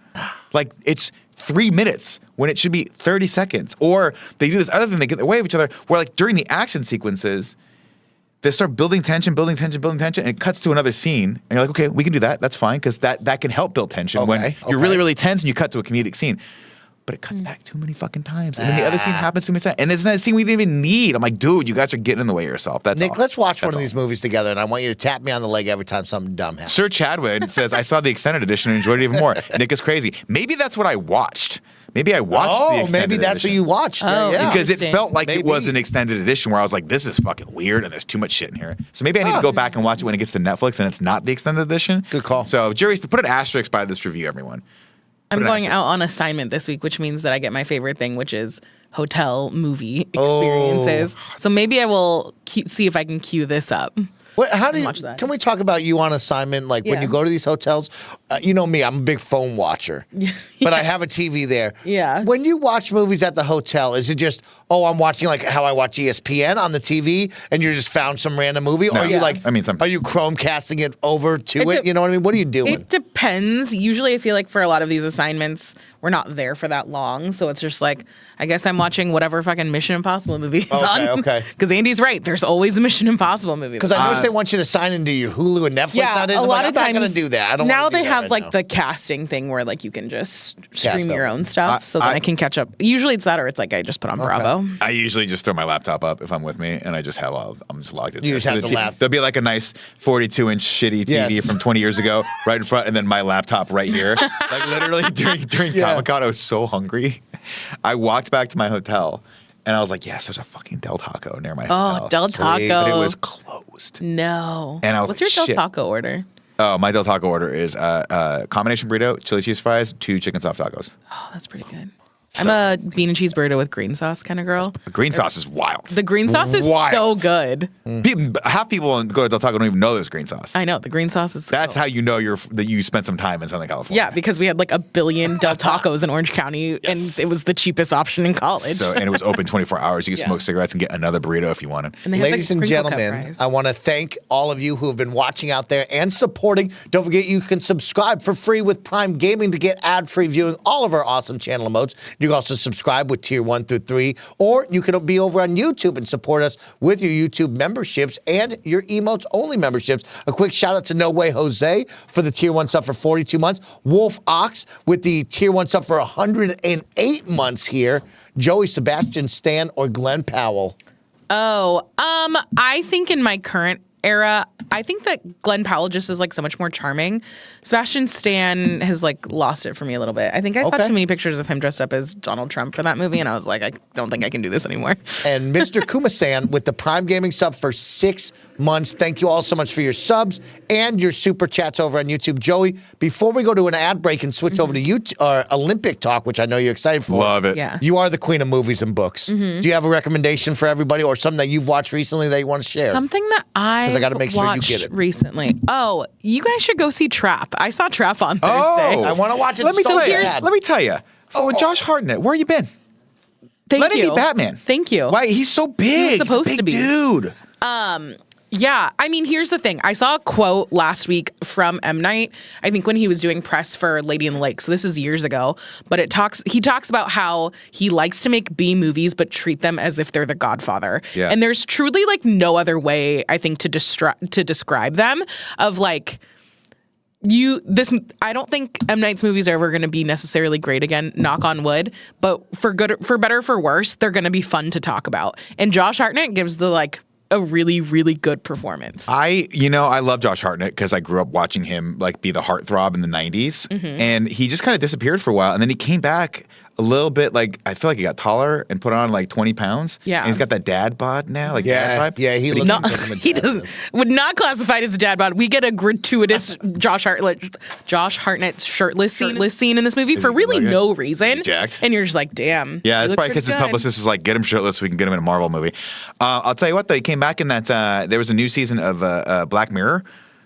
Like it's 3 minutes when it should be 30 seconds. Or they do this other thing, they get away with each other, where like during the action sequences, they start building tension, and it cuts to another scene. And you're like, okay, we can do that. That's fine, because that can help build tension when you're really, really tense and you cut to a comedic scene. But it cuts back too many fucking times. And then the other scene happens too many times. And there's that scene we didn't even need. I'm like, dude, you guys are getting in the way of yourself. That's Nick, all. let's watch one That's of these movies together, and I want you to tap me on the leg every time something dumb happens. Sir Chadwick says, I saw the extended edition and enjoyed it even more. Nick is crazy. Maybe that's what I watched. Maybe I watched the extended maybe that's edition. what you watched. Oh, yeah. Because it Interesting. felt like it was Maybe. an extended edition where I was like, this is fucking weird and there's too much shit in here. So maybe I need to go back and watch it when it gets to Netflix and it's not the extended edition. Good call. So, juries, to put an asterisk by this review, everyone. I'm Put an going asterisk. out on assignment this week, which means that I get my favorite thing, which is hotel movie experiences. So maybe I will see if I can cue this up. How do you, watch that. can we talk about you on assignment? Like when Yeah. you go to these hotels, you know me, I'm a big phone watcher, but I have a TV there. Yeah. When you watch movies at the hotel, is it just, I'm watching like how I watch ESPN on the TV and you just found some random movie? Or No. are you Yeah. like, I mean, some- are you Chromecasting it over to it? You know what I mean? What are you doing? It depends. Usually I feel like for a lot of these assignments, we're not there for that long. So it's just like, I guess I'm watching whatever fucking Mission Impossible movie is on. Okay. Because Andy's right. There's always a Mission Impossible movie. Because I noticed they want you to sign into your Hulu and Netflix. Yeah, nowadays. a I'm lot like, of I'm times. not going to do that. I don't now wanna do they that have right like now. the casting thing where like you can just stream your over. own stuff. So then I can catch up. Usually it's that or it's like I just put on Bravo. I usually just throw my laptop up if I'm with me, and I just have I'm just logged in. You there. just have the lap. There'll be like a nice 42-inch shitty TV Yes. from 20 years ago right in front, and then my laptop right here. Like literally during Comic-Con, I was so hungry. I walked back to my hotel, and I was like, yes, there's a fucking Del Taco near my hotel. Oh, Del Taco. But it was closed. No. And I was What's like, your Del shit. Taco order? Oh, my Del Taco order is combination burrito, chili cheese fries, 2 chicken soft tacos. Oh, that's pretty good. I'm a bean and cheese burrito with green sauce kind of girl. The green sauce is wild. The green sauce is Wild. so good. Half people go to Del Taco don't even know there's green sauce. I know the green sauce is. That's how you know that you spent some time in Southern California. Yeah, because we had like 1 billion Del Tacos in Orange County, and it was the cheapest option in college. So, and it was open 24 hours. You could Yeah. smoke cigarettes and get another burrito if you wanted. And they had, Ladies like, and crinkle cut gentlemen, fries. I want to thank all of you who have been watching out there and supporting. Don't forget you can subscribe for free with Prime Gaming to get ad-free viewing all of our awesome channel emotes. You can also subscribe with tier 1 through 3, or you can be over on YouTube and support us with your YouTube memberships and your emotes only memberships. A quick shout out to No Way Jose for the tier 1 sub for 42 months. Wolf Ox with the tier 1 sub for 108 months here. Joey, Sebastian Stan, or Glenn Powell? I think in my current era, I think that Glenn Powell just is like so much more charming. Sebastian Stan has like lost it for me a little bit. I think I saw too many pictures of him dressed up as Donald Trump for that movie, and I was like, I don't think I can do this anymore. And Mr. Kumasan with the Prime Gaming sub for 6 months. Thank you all so much for your subs and your super chats over on YouTube. Joey, before we go to an ad break and switch over to YouTube, Olympic talk, which I know you're excited for. Love it. Yeah. You are the queen of movies and books. Do you have a recommendation for everybody or something that you've watched recently that you want to share? Something that I gotta make sure you watched get it. recently. Oh, you guys should go see Trap. I saw Trap on Thursday. I want to watch it. Let me so tell you. bad. Let me tell you. Oh, and Josh Hartnett, where you been? Thank Let you. him be Batman. Thank you. Why? He's so big. He was supposed He's a to big be. dude. Yeah, I mean, here's the thing. I saw a quote last week from M. Night, I think when he was doing press for Lady in the Lake. So this is years ago. But he talks about how he likes to make B movies, but treat them as if they're The Godfather. Yeah. And there's truly like no other way, I think, to describe them of like, I don't think M. Night's movies are ever going to be necessarily great again, knock on wood, but for better or for worse, they're going to be fun to talk about. And Josh Hartnett gives a really, really good performance. I love Josh Hartnett because I grew up watching him like be the heartthrob in the 90s. And he just kind of disappeared for a while. And then he came back a little bit, like, I feel like he got taller and put on like 20 pounds. Yeah. And he's got that dad bod now, like dad vibe. Yeah, he looks like him. He doesn't would not classified as a dad bod. We get a gratuitous Josh Hartnett's shirtless scene in this movie for really like it? no reason. Jacked? And you're just like, damn. Yeah, you it's look probably because pretty his good. publicist was like, get him shirtless so we can get him in a Marvel movie. I'll tell you what, though, he came back in that, there was a new season of Black Mirror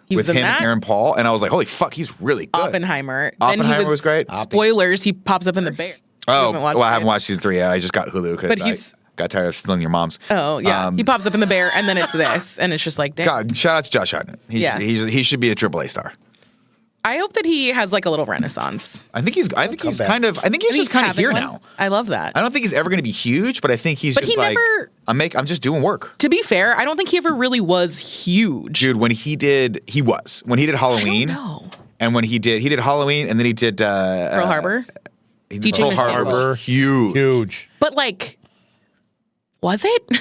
with was in him and that? Aaron Paul, and I was like, holy fuck, he's really good. Oppenheimer. Oppenheimer was great. Spoilers, he pops up in the bear. Oh, I I haven't watched season 3 yet. I just got Hulu But because he's- I got tired of stealing your mom's. Oh, yeah. He pops up in the bear, and then it's this. And it's just like, damn. God, shout out to Josh Hartnett. He should be a AAA star. I hope that he has like a little renaissance. I think he's back. just kind of having here one. now. I love that. I don't think he's ever going to be huge, but I think he's But just he like never- I'm just doing work. To be fair, I don't think he ever really was huge. Dude, when he did Halloween. No. And when he did Halloween, and then he did Pearl Harbor. he did Teaching Pearl the Sequel. Harbor, huge. But like, was it?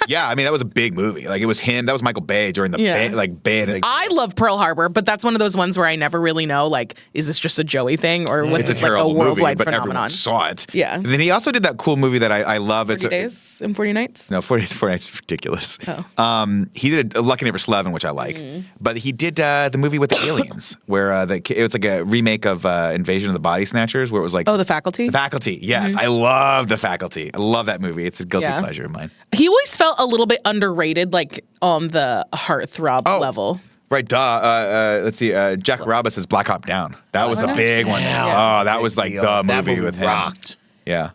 Yeah, I mean that was a big movie. Like it was him. That was Michael Bay during the band. I love Pearl Harbor, but that's one of those ones where I never really know, like, is this just a Joey thing or was It's this a like a terrible worldwide movie, but phenomenon? everyone saw it. Yeah. And then he also did that cool movie that I love. 40 Days and 40 Nights? No, 40 Nights is ridiculous. Oh. He did a Lucky Never Slevin, which I like. But he did the movie with the aliens, where it was like a remake of Invasion of the Body Snatchers, where it was like Oh, The Faculty? The Faculty. Yes, I love The Faculty. I love that movie. It's a guilty Yeah. pleasure of mine. He always felt a little bit underrated, like on the heartthrob level. Right, duh. Let's see. Jack Robbins is Black Hawk Down. That was the big one. Yeah. Oh, that was like Deal. the That movie movie with him. rocked. Yeah.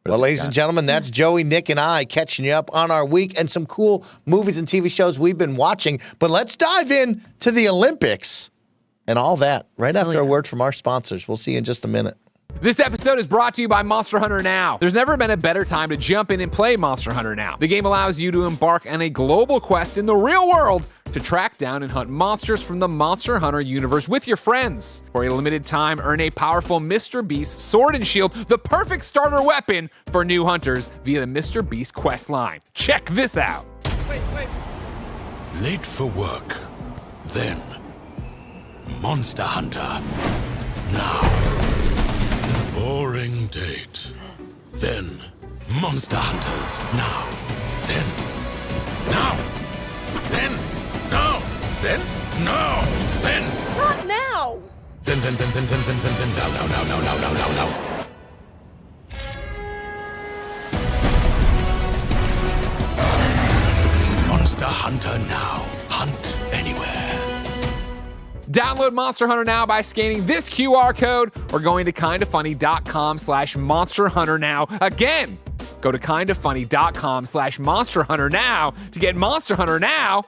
Well, ladies and gentlemen, that's Joey, Nick, and I catching you up on our week and some cool movies and TV shows we've been watching. But let's dive in to the Olympics and all that right after a word from our sponsors. We'll see you in just a minute. This episode is brought to you by Monster Hunter Now. There's never been a better time to jump in and play Monster Hunter Now. The game allows you to embark on a global quest in the real world to track down and hunt monsters from the Monster Hunter universe with your friends. For a limited time, earn a powerful Mr. Beast sword and shield, the perfect starter weapon for new hunters via the Mr. Beast quest line. Check this out. Late for work. Then Monster Hunter. Now. Boring date. Then Monster Hunters. Now. Then. Now. Then. Now. Then. Now. Then. Not now. Then. Now. Monster Hunter Now. Hunt anywhere. Download Monster Hunter Now by scanning this QR code or going to kindafunny.com/Monster Hunter Now. Again, go to kindafunny.com/Monster Hunter Now to get Monster Hunter Now.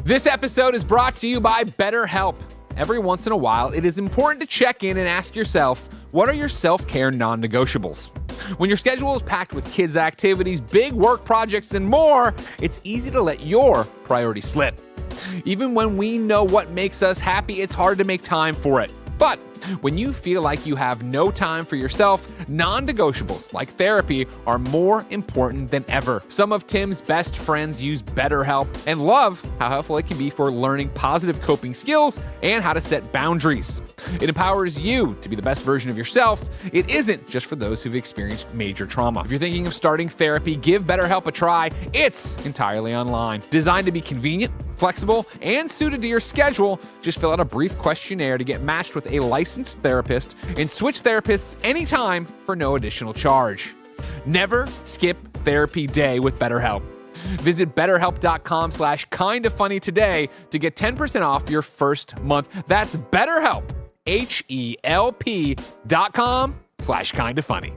This episode is brought to you by BetterHelp. Every once in a while, it is important to check in and ask yourself, what are your self-care non-negotiables? When your schedule is packed with kids' activities, big work projects, and more, it's easy to let your priorities slip. Even when we know what makes us happy, it's hard to make time for it. But when you feel like you have no time for yourself, non-negotiables like therapy are more important than ever. Some of Tim's best friends use BetterHelp and love how helpful it can be for learning positive coping skills and how to set boundaries. It empowers you to be the best version of yourself. It isn't just for those who've experienced major trauma. If you're thinking of starting therapy, give BetterHelp a try. It's entirely online, designed to be convenient, flexible, and suited to your schedule. Just fill out a brief questionnaire to get matched with a licensed therapist and switch therapists anytime for no additional charge. Never skip therapy day with BetterHelp. Visit betterhelp.com/kindafunny today to get 10% off your first month. That's BetterHelp, HELP.com/kindafunny.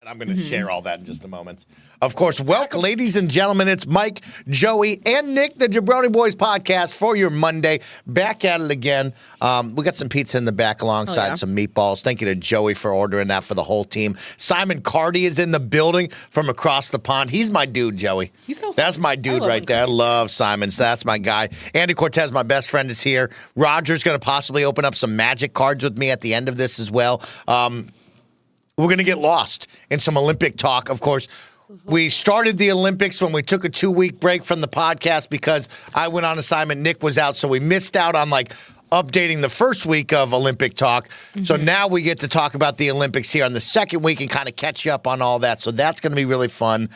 And I'm going to share all that in just a moment. Of course, welcome, ladies and gentlemen. It's Mike, Joey, and Nick, the Jabroni Boyz podcast for your Monday. Back at it again. We got some pizza in the back alongside some meatballs. Thank you to Joey for ordering that for the whole team. Simon Cardy is in the building from across the pond. He's my dude, Joey. That's my dude right there. I love Simon. So that's my guy. Andy Cortez, my best friend, is here. Roger's going to possibly open up some magic cards with me at the end of this as well. We're going to get lost in some Olympic talk. Of course, we started the Olympics when we took a 2-week break from the podcast because I went on assignment. Nick was out, so we missed out on updating the first week of Olympic talk. So now we get to talk about the Olympics here on the second week and kind of catch you up on all that. So that's going to be really fun.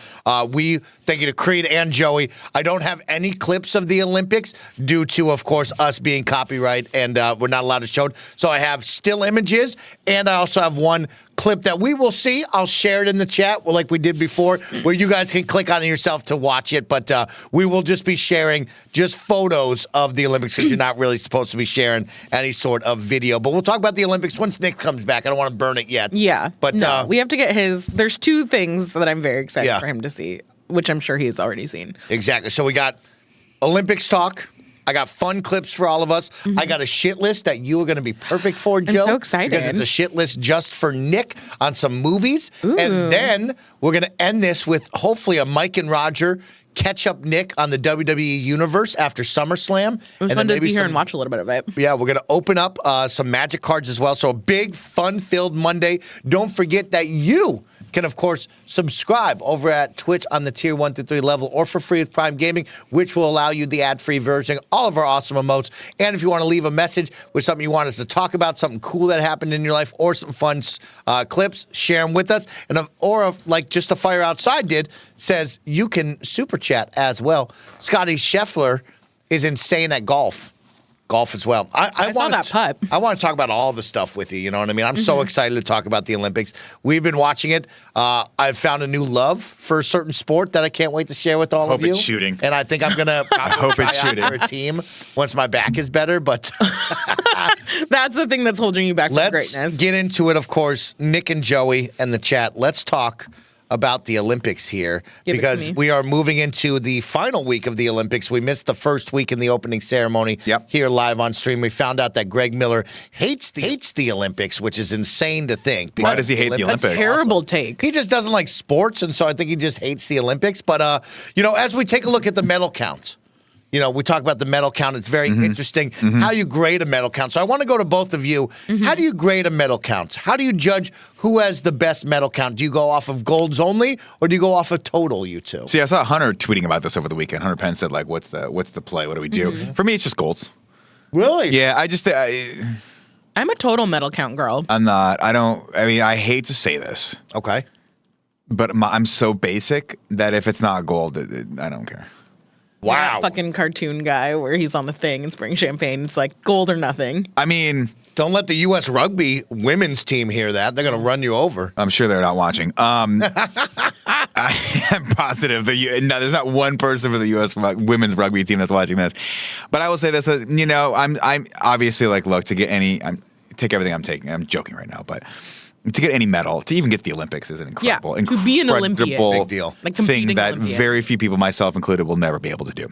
We thank you to Creed and Joey. I don't have any clips of the Olympics due to, of course, us being copyright and we're not allowed to show it. So I have still images and I also have one clip that we will see. I'll share it in the chat like we did before where you guys can click on it yourself to watch it. But we will just be sharing just photos of the Olympics because you're not really supposed to be sharing any sort of video. But we'll talk about the Olympics once Nick comes back. I don't want to burn it yet. Yeah. But no, we have to get his. There's 2 things that I'm very excited for him to see, which I'm sure he's already seen. Exactly. So we got Olympics talk. I got fun clips for all of us. I got a shit list that you are going to be perfect for, Joe. I'm so excited. Because it's a shit list just for Nick on some movies. Ooh. And then we're going to end this with hopefully a Mike and Roger catch up Nick on the WWE Universe after SummerSlam. It was fun to be here and watch a little bit of it. Yeah, we're going to open up some magic cards as well. So a big, fun-filled Monday. Don't forget that you can, of course, subscribe over at Twitch on the tier 1 through 3 level or for free with Prime Gaming, which will allow you the ad-free version, all of our awesome emotes. And if you want to leave a message with something you want us to talk about, something cool that happened in your life, or some fun clips, share them with us. And like just the Fire Outside did, says you can super chat as well. Scotty Scheffler is insane at golf. Golf as well. I saw that putt. I want to talk about all the stuff with you. You know what I mean? I'm so excited to talk about the Olympics. We've been watching it. I've found a new love for a certain sport that I can't wait to share with all of you. Hope it's shooting. And I think I'm going to hope it's shooting for a team once my back is better. But that's the thing that's holding you back from greatness. Let's get into it, of course. Nick and Joey and the chat. Let's talk about the Olympics here Give it to because me. we are moving into the final week of the Olympics. We missed the first week in the opening ceremony here live on stream. We found out that Greg Miller hates the Olympics, which is insane to think. Why does he hate the That's Olympics? a terrible take. He just doesn't like sports, and so I think he just hates the Olympics. But, as we take a look at the medal count, we talk about the medal count. It's very interesting how you grade a medal count. So I want to go to both of you. How do you grade a medal count? How do you judge who has the best medal count? Do you go off of golds only, or do you go off of total, you two? See, I saw Hunter tweeting about this over the weekend. Hunter Penn said, like, what's the play? What do we do? For me, it's just golds. Really? Yeah, I'm a total medal count girl. I'm not. I hate to say this, Okay. but I'm so basic that if it's not gold, I don't care. That fucking cartoon guy where he's on the thing and spraying champagne. It's like gold or nothing. I mean, Don't let the U.S. rugby women's team hear that. They're going to run you over. I'm sure they're not watching. I am positive that there's not one person for the U.S. women's rugby team that's watching this. But I will say this, I'm obviously like, look, to get take everything I'm taking. I'm joking right now, but to get any medal, to even get to the Olympics is an incredible, to be an Olympian. Big deal. Like thing competing that Olympian. very few people, myself included, will never be able to do.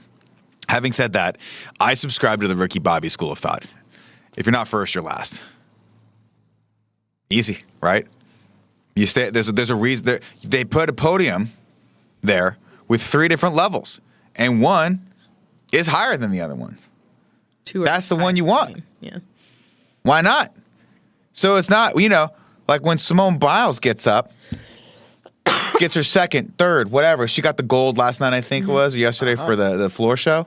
Having said that, I subscribe to the Ricky Bobby school of thought. If you're not first, you're last. Easy, right? You stay. There's a reason. They put a podium there with 3 different levels, and one is higher than the other ones. That's the one you want. Yeah. Why not? So it's not, like when Simone Biles gets up, gets her second, third, whatever. She got the gold last night, I think it was, or yesterday for the floor show.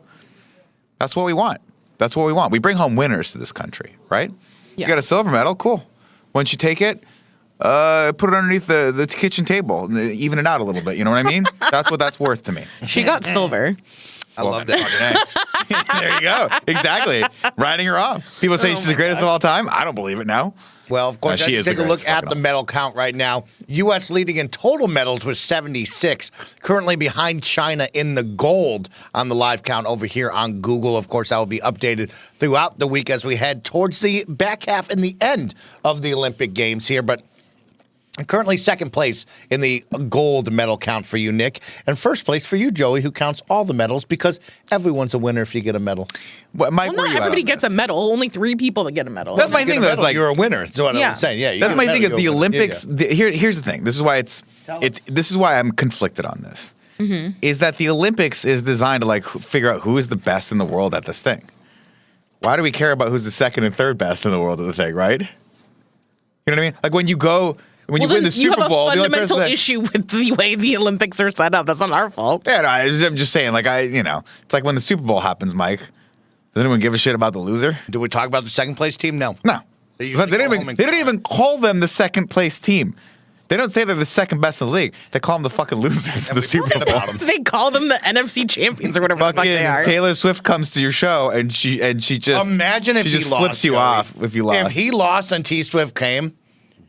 That's what we want. That's what we want. We bring home winners to this country, right? Yeah. You got a silver medal, cool. Once you take it, put it underneath the kitchen table, even it out a little bit. You know what I mean? That's what that's worth to me. She got silver. I love that. There you go. Exactly. Writing her off. People say she's the greatest of all time. I don't believe it now. Well, of course, she take is the a look greatest at fucking the medal count right now. U.S. leading in total medals with 76, currently behind China in the gold on the live count over here on Google. Of course, that will be updated throughout the week as we head towards the back half and the end of the Olympic Games here. But currently second place in the gold medal count for you, Nick, and first place for you, Joey, who counts all the medals because everyone's a winner if you get a medal. Mike, Well, not everybody gets a medal. Only 3 people that get a medal. That's my thing, though. It's like You're a winner. That's what Yeah. I'm saying. Yeah, you that's get a my medal, thing. Is you're the a winner. Olympics? Here's the thing. This is why this is why I'm conflicted on this. Is that the Olympics is designed to like figure out who is the best in the world at this thing? Why do we care about who's the second and third best in the world at the thing? Right? You know what I mean? Like when you win the Super Bowl, you have a the only fundamental person issue with the way the Olympics are set up. That's not our fault. Yeah, no, I'm just saying. Like it's like when the Super Bowl happens, Mike. Does anyone give a shit about the loser? Do we talk about the second place team? No. No. They They usually didn't go even, home and they didn't cry. even call them the second place team. They don't say they're the second best in the league. They call them the fucking losers in the Super Bowl. They call them the NFC champions or whatever the fuck they Fucking are. Taylor Swift comes to your show and she just Imagine if she he just lost, flips you Joey. off if you lost. If he lost and T Swift came,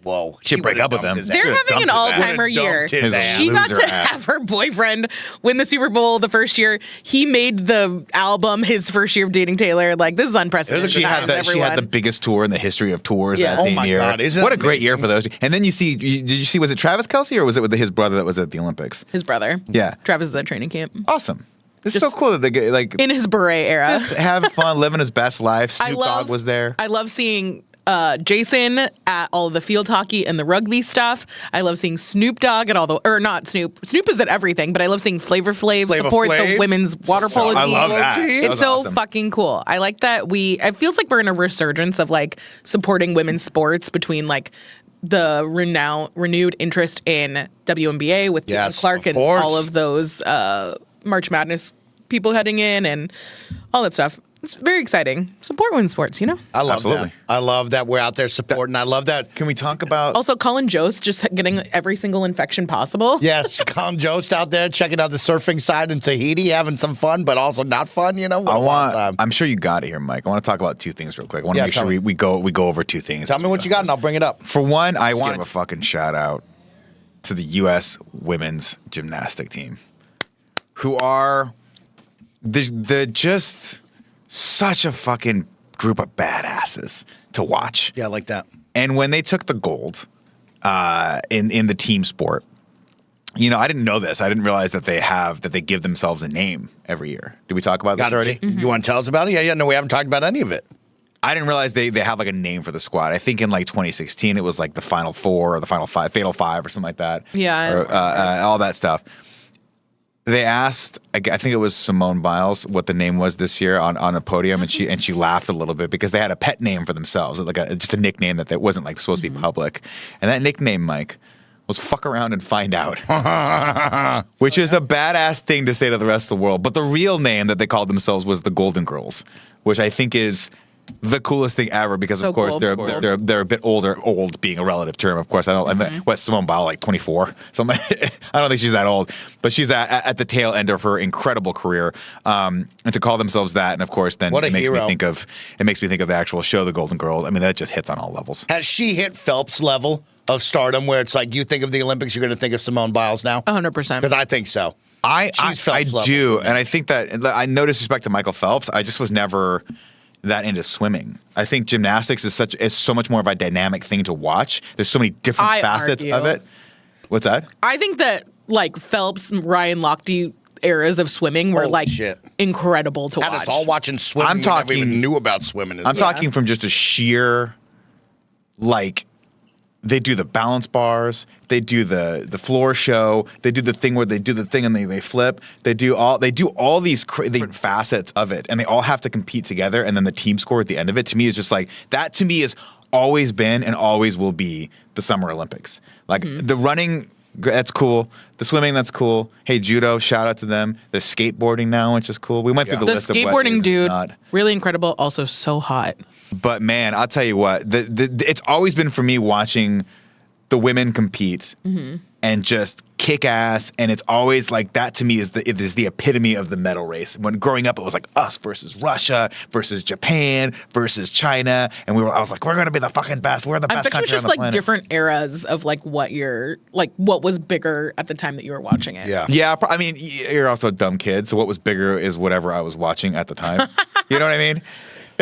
whoa. She'd break up with him. They're Would've having an dumped his ass. all-timer year. Dumped his ass. She got Loser to ass. have her boyfriend win the Super Bowl the first year. He made the album his first year of dating Taylor. Like, this is unprecedented. She had times, the biggest tour in the history of tours Yeah. that Oh same my year. God, isn't what a that great year amazing? for those. And then did you see, was it Travis Kelce or was it with his brother that was at the Olympics? His brother. Yeah. Travis is at training camp. Awesome. It's Just so cool that they get like In his beret era. just have fun, living his best life. Snoop Dogg was there. I love seeing Jason at all of the field hockey and the rugby stuff. I love seeing Snoop Dogg at all the, or not Snoop. Snoop is at everything, but I love seeing Flavor Flav support the Flav. women's water polo I team. love that. That It's was so awesome. fucking cool. I like that it feels like we're in a resurgence of like supporting women's sports between like the renewed interest in WNBA with Caitlin Yes, Clark of and course. all of those March Madness people heading in and all that stuff. It's very exciting. Support women's sports, you know? I love Absolutely. that. I love that we're out there supporting. I love that. Can we talk about Also, Colin Jost just getting every single infection possible. Yes, Colin Jost out there checking out the surfing side in Tahiti, having some fun, but also not fun, you know? What a wild time. I'm sure you got it here, Mike. I want to talk about 2 things real quick. I want to Yeah, make sure tell me. we go over 2 things. Tell me what you got and I'll bring it up. For one, I want to give a fucking shout out to the U.S. women's gymnastic team, who are the just such a fucking group of badasses to watch. Yeah, I like that. And when they took the gold in the team sport, I didn't know this. I didn't realize that they give themselves a name every year. Did we talk about that already? You want to tell us about it? Yeah. No, we haven't talked about any of it. I didn't realize they have like a name for the squad. I think in like 2016 it was like the Final Four or the Final Five, Fatal Five or something like that. Yeah. Or, all that stuff. They asked, I think it was Simone Biles, what the name was this year on a podium, and she laughed a little bit because they had a pet name for themselves, like just a nickname that wasn't like supposed to be public, and that nickname, Mike, was "fuck around and find out," which is a badass thing to say to the rest of the world. But the real name that they called themselves was the Golden Girls, which I think is the coolest thing ever because, of course, they're a bit older. Old being a relative term, of course. I don't. What Simone Biles, like 24? Something. I don't think she's that old, but she's at the tail end of her incredible career. And to call themselves that, and of course, then it makes me think of the actual show, The Golden Girls. I mean, that just hits on all levels. Has she hit Phelps' level of stardom, where it's like you think of the Olympics, you're going to think of Simone Biles now? 100%. Because I think so. I do, and I think that no disrespect to Michael Phelps, I just was never that into swimming. I think gymnastics is so much more of a dynamic thing to watch. There's so many different facets of it. What's that? I think that like Phelps, Ryan Lochte eras of swimming were incredible to watch. And it's all watching swimming. I'm talking, never even knew about swimming. I'm talking from just a sheer they do the balance bars, they do the floor show, they do the thing where they do the thing and they flip. They do all these different facets of it, and they all have to compete together, and then the team score at the end of it, to me, is just like, that to me has always been and always will be the Summer Olympics. Like the running, that's cool. The swimming, that's cool. Hey, judo, shout out to them. There's skateboarding now, which is cool. We went through the list of what skateboarding dude, not. Really incredible, also so hot. But man, I'll tell you what, it's always been for me watching the women compete and just kick ass, and it's always like that to me is the epitome of the medal race. When growing up, it was like us versus Russia versus Japan versus China, and I was like, we're gonna be the fucking best. We're the best country on the planet. I bet you it's just like different eras of like what was bigger at the time that you were watching it. Yeah. I mean, you're also a dumb kid, so what was bigger is whatever I was watching at the time. You know what I mean?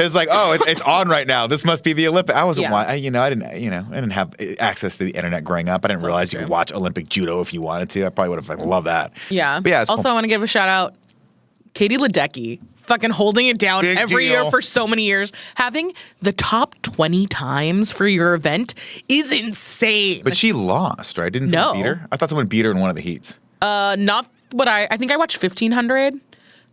It's like, oh, it's on right now. This must be the Olympic. I wasn't, I didn't have access to the internet growing up. I didn't realize you could watch Olympic judo if you wanted to. I probably would have loved that. Yeah. But yeah. Also, cool. I want to give a shout out, Katie Ledecky, fucking holding it down every year for so many years. Having the top 20 times for your event is insane. But she lost, right? Didn't someone beat her? I thought someone beat her in one of the heats. Not what I think I watched 1500.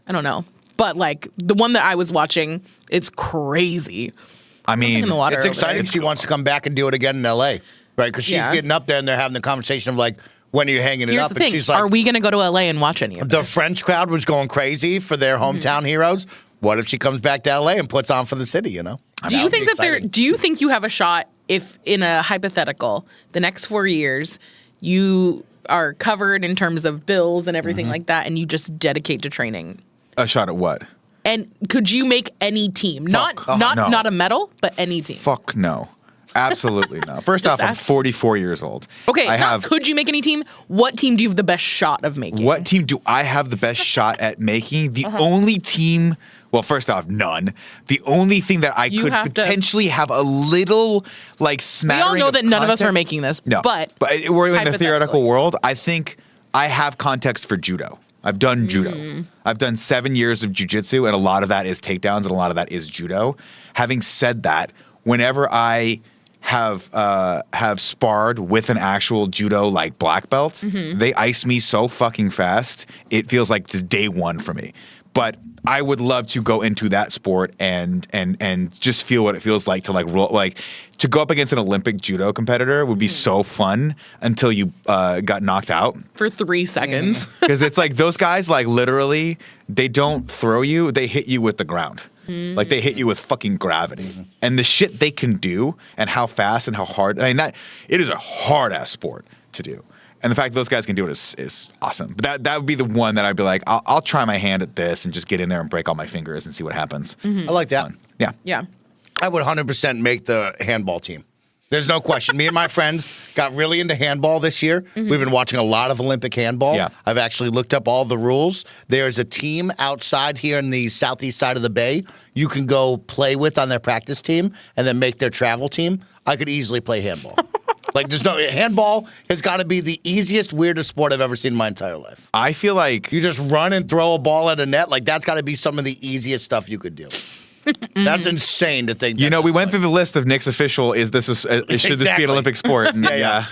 I don't know. But like the one that I was watching, it's crazy. I mean, it's exciting. She wants to come back and do it again in LA, right? Because she's getting up there and they're having the conversation of like, when are you hanging it up? The thing. And she's like, are we going to go to LA and watch any of this? The French crowd was going crazy for their hometown heroes. What if she comes back to LA and puts on for the city, Do you think you have a shot if in a hypothetical, the next 4 years, you are covered in terms of bills and everything like that, and you just dedicate to training? A shot at what? And could you make any team? Not a medal, but any team. Fuck no. Absolutely no. First off, I'm 44 years old. Okay, could you make any team? What team do you have the best shot of making? What team do I have the best shot at making? The only team, well, first off, none. The only thing that I could potentially have a little smattering. We all know that none of us are making this. No, but we're in the theoretical world. I think I have context for judo. I've done judo. I've done 7 years of jiu-jitsu, and a lot of that is takedowns, and a lot of that is judo. Having said that, whenever I have sparred with an actual judo black belt, they ice me so fucking fast. It feels like this day one for me. But I would love to go into that sport and just feel what it feels like to roll, to go up against an Olympic judo competitor would be so fun until you got knocked out for 3 seconds. Because it's like those guys literally they don't throw you, they hit you with the ground. Like they hit you with fucking gravity. And the shit they can do and how fast and how hard, it is a hard ass sport to do. And the fact that those guys can do it is awesome. But that would be the one that I'd be like, I'll try my hand at this and just get in there and break all my fingers and see what happens. I like that. Yeah. Yeah. I would 100% make the handball team. There's no question. Me and my friends got really into handball this year. We've been watching a lot of Olympic handball. Yeah. I've actually looked up all the rules. There's a team outside here in the southeast side of the bay you can go play with on their practice team and then make their travel team. I could easily play handball. Like, there's no handball has got to be the easiest, weirdest sport I've ever seen in my entire life. I feel like You just run and throw a ball at a net. Like, that's got to be some of the easiest stuff you could do. That's insane to think. you know we went through the list of Nick's official. Should this be Exactly. an Olympic sport? And Yeah.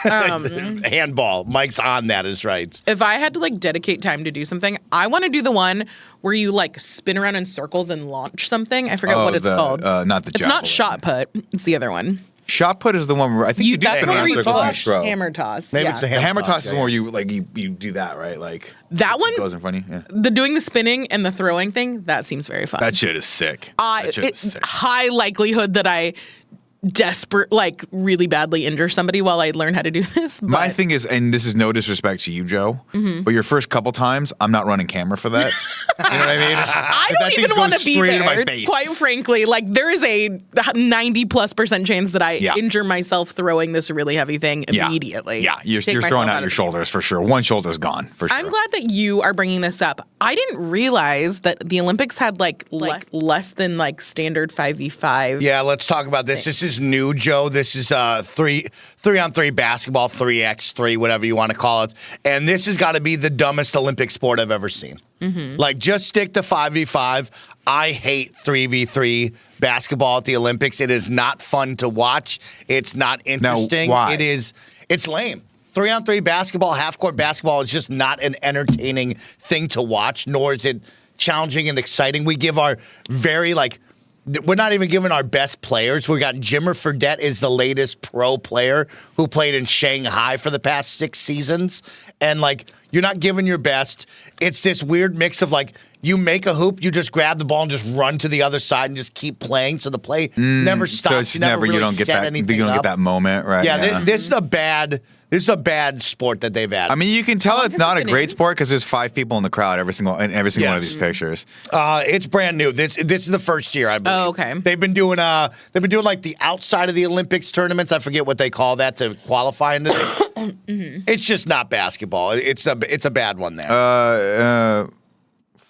Handball. Mike's on that is right. If I had to like dedicate time to do something, I want to do the one where you like spin around in circles and launch something. I forget what it's called. Not the It's javelin. not shot put. It's the other one. Shot put is the one where I think you do That's spin where around you circles and you toss. throw. Hammer toss. Maybe yeah. it's the The hammer toss is yeah. where you like you do that, right? Like That one, it goes in front of you. Yeah. the doing the spinning and the throwing thing, that seems very fun. That shit is sick. That shit is It's sick. high likelihood that I really badly injure somebody while I learn how to do this. But My thing is, and this is no disrespect to you, Joe, but your first couple times, I'm not running camera for that. You know what I mean? I If that don't thing even want to goes be straight into my there. face. Quite frankly, like there is a 90+% chance that I Yeah. injure myself throwing this really heavy thing Yeah. immediately. Yeah, you're Take myself throwing out of your the game. shoulders for sure. One shoulder's gone for sure. I'm glad that you are bringing this up. I didn't realize that the Olympics had like less than like standard 5v5. Yeah, let's talk about this. This is new, Joe. This is 3-on-3 basketball, 3x3, whatever you want to call it. And this has got to be the dumbest Olympic sport I've ever seen. Like, just stick to 5v5. I hate 3v3 basketball at the Olympics. It is not fun to watch. It's not interesting. why? It's lame. 3-on-3 basketball, half-court basketball is just not an entertaining thing to watch, nor is it challenging and exciting. We give our we're not even giving our best players. We got Jimmer Fredette is the latest pro player who played in Shanghai for the past 6 seasons. And, like, you're not giving your best. It's this weird mix of, like, you make a hoop, you just grab the ball and just run to the other side and just keep playing. So the play never stops. So it's you never really don't get set that. anything You don't up. get that moment, right? Yeah, This is a bad sport that they've added. I mean, you can tell long it's has not it a been great in? sport because there's 5 people in the crowd every single one of these pictures. It's brand new. This is the first year, I believe. Oh, okay. They've been doing like the outside of the Olympics tournaments. I forget what they call that to qualify into this. It's just not basketball. It's a bad one there.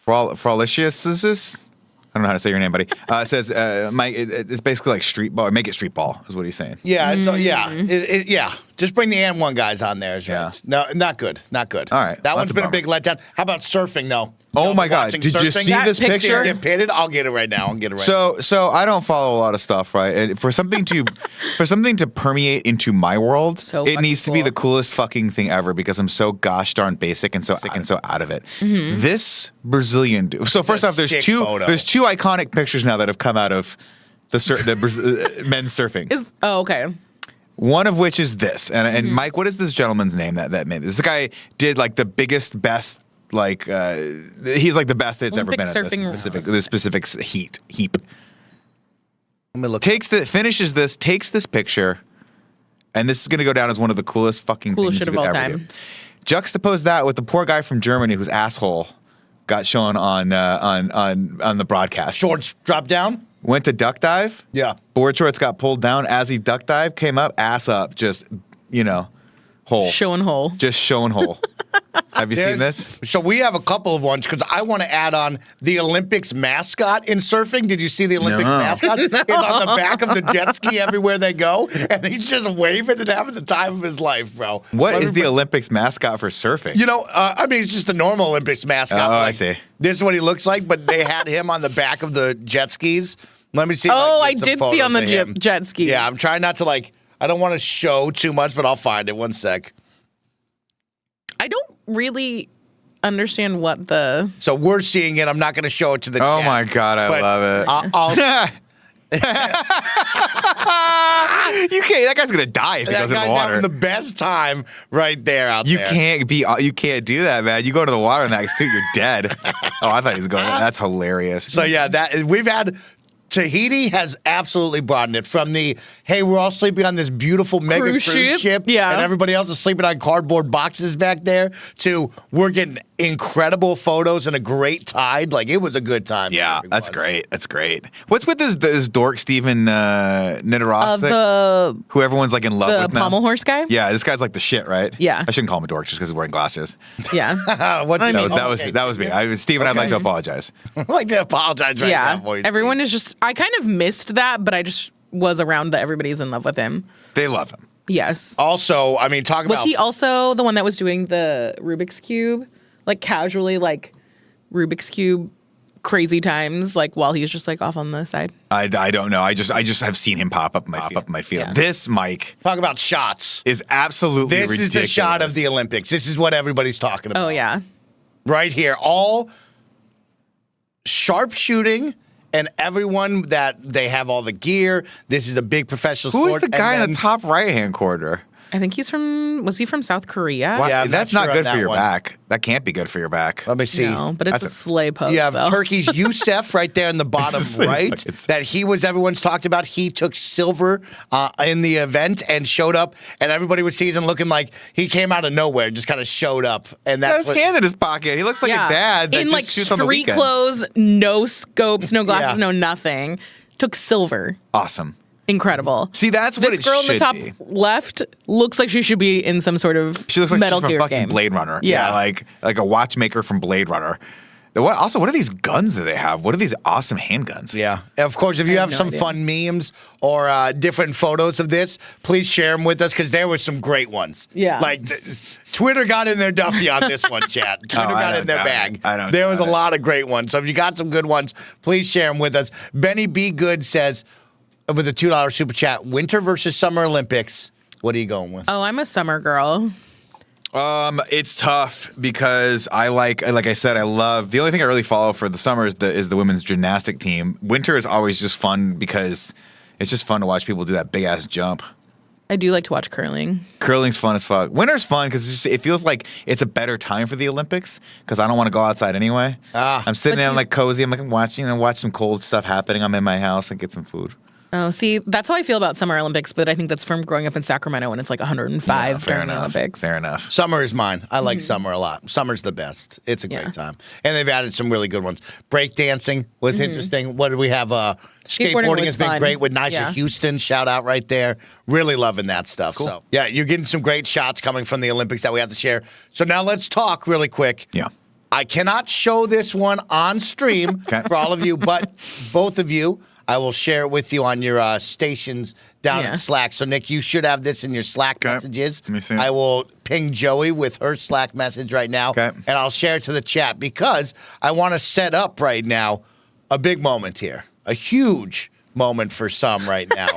Fralicious is this? I don't know how to say your name, buddy. It says, Mike, it's basically like street ball. Make it street ball is what he's saying. Yeah, yeah. Just bring the N1 guys on there. Yeah. Right. No, not good. Not good. All right. That Well, one's that's a been a bummer. big letdown. How about surfing, though? Oh my God. Watching Did you surfing? see this That picture? Get pitted? I'll get it right now. So I don't follow a lot of stuff, right? And for something to permeate into my world, So it fucking needs to be cool. the coolest fucking thing ever because I'm so gosh darn basic and so out of it. This Brazilian dude. So first a off, there's sick two photo. iconic pictures now that have come out of the men's surfing. Okay. One of which is this. And Mike, what is this gentleman's name that made this? This guy did like the biggest, best. Like he's like the best that's ever Olympic been at surfing this specific heap. Let me look. Takes this picture, and this is going to go down as one of the coolest fucking Coolest things shit you of could all ever time. do. Juxtapose that with the poor guy from Germany whose asshole got shown on the broadcast. Shorts drop down? Went to duck dive. Yeah. Board shorts got pulled down as he duck dive, came up, ass up, just hole. Showing hole. Just showing hole. Have you seen this? So we have a couple of ones because I want to add on the Olympics mascot in surfing. Did you see the Olympics No. mascot? It's on the back of the jet ski everywhere they go, and he's just waving and having the time of his life, bro. What is the Everybody- Olympics mascot for surfing? I mean, it's just the normal Olympics mascot. Oh, I like, see. This is what he looks like, but they had him on the back of the jet skis. Let me see. If Oh, I I can get some did see on photos the of him. jet ski. Yeah, I'm trying not to I don't want to show too much, but I'll find it. One sec. I don't really understand what the. So we're seeing it. I'm not going to show it to the Oh chat, my God, I but love it. I'll You can't. That guy's gonna die if he that goes in guy's the water. having the best time right there out You there. can't do that, man. You go to the water in that suit, you're dead. Oh, I thought he was going. That's hilarious. So yeah, that we've had. Tahiti has absolutely broadened it from the, hey, we're all sleeping on this beautiful mega Cruise cruise ship? ship, Yeah. and everybody else is sleeping on cardboard boxes back there, to we're getting incredible photos and a great tide. Like, it was a good time. Yeah, It that's was. great. That's great. What's with this dork Steven Nidarosik, The who everyone's like in love the with now? pommel horse guy. Yeah, this guy's like the shit, right? Yeah. I shouldn't call him a dork just because he's wearing glasses. Yeah. What's I mean- That was me. Steven, I'd like to apologize. I'd like to apologize right now Yeah. for you. Everyone is just. I kind of missed that, but I just was around that everybody's in love with him. They love him. Yes. Also, I mean, talk Was about. he also the one that was doing the Rubik's Cube? Like casually, like Rubik's Cube crazy times, like while he's just like off on the side? I don't know. I just have seen him pop up my feed. Yeah. This, Mike, Talk about shots. is absolutely This ridiculous. is the shot of the Olympics. This is what everybody's talking about. Oh, yeah. Right here. All sharpshooting and everyone that they have all the gear. This is a big professional Who sport. is the guy and in the then- top right-hand corner? I think was he from South Korea? Wow, Yeah, I'm that's not not sure on good for that your one. back. That can't be good for your back. Let me see. No, but it's That's a sleigh pose, You have though. Turkey's Youssef right there in the bottom right. That he was everyone's talked about. He took silver in the event and showed up, and everybody was seeing looking like he came out of nowhere, just kind of showed up, and He that's has his hand in his pocket. He looks like a dad that in just like shoots on the street weekends. clothes, no scopes, no glasses, Yeah. no nothing. Took silver. Awesome. Incredible. See, that's what This it girl in the should top be. left looks like she should be in some sort of She looks like Metal she's from Gear fucking game. Blade Runner. Yeah. like a watchmaker from Blade Runner. What are these guns that they have? What are these awesome handguns? Yeah. Of course, if you have no some idea. fun memes or different photos of this, please share them with us because there were some great ones. Yeah. Like Twitter got in their Duffy on this one, chat. Twitter I got don't in their doubt bag. it. I don't There was a doubt it. lot of great ones. So if you got some good ones, please share them with us. Benny B. Good says, with a $2 super chat, winter versus summer Olympics. What are you going with? Oh, I'm a summer girl. It's tough because like I said, I love the only thing I really follow for the summer is the women's gymnastic team. Winter is always just fun because it's just fun to watch people do that big ass jump. I do like to watch curling. Curling's fun as fuck. Winter's fun because it feels like it's a better time for the Olympics because I don't want to go outside anyway. I'm sitting there, I'm like cozy. I'm like watching and watch some cold stuff happening. I'm in my house and get some food. Oh, see, that's how I feel about Summer Olympics, but I think that's from growing up in Sacramento when it's like 105 Fair during the enough. Olympics. Fair enough. Summer is mine. I like summer a lot. Summer's the best. It's a great time. And they've added some really good ones. Breakdancing was interesting. What do we have? Skateboarding was has been fun. great with Nisha Yeah. Houston. Shout out right there. Really loving that stuff. So, yeah, you're getting some great shots coming from the Olympics that we have to share. So now let's talk really quick. Yeah. I cannot show this one on stream for all of you, but both of you, I will share it with you on your stations down Yeah. in Slack. So, Nick, you should have this in your Slack messages. Let me see. I will ping Joey with her Slack message right now, Okay. and I'll share it to the chat because I want to set up right now a big moment here, a huge moment for some right now.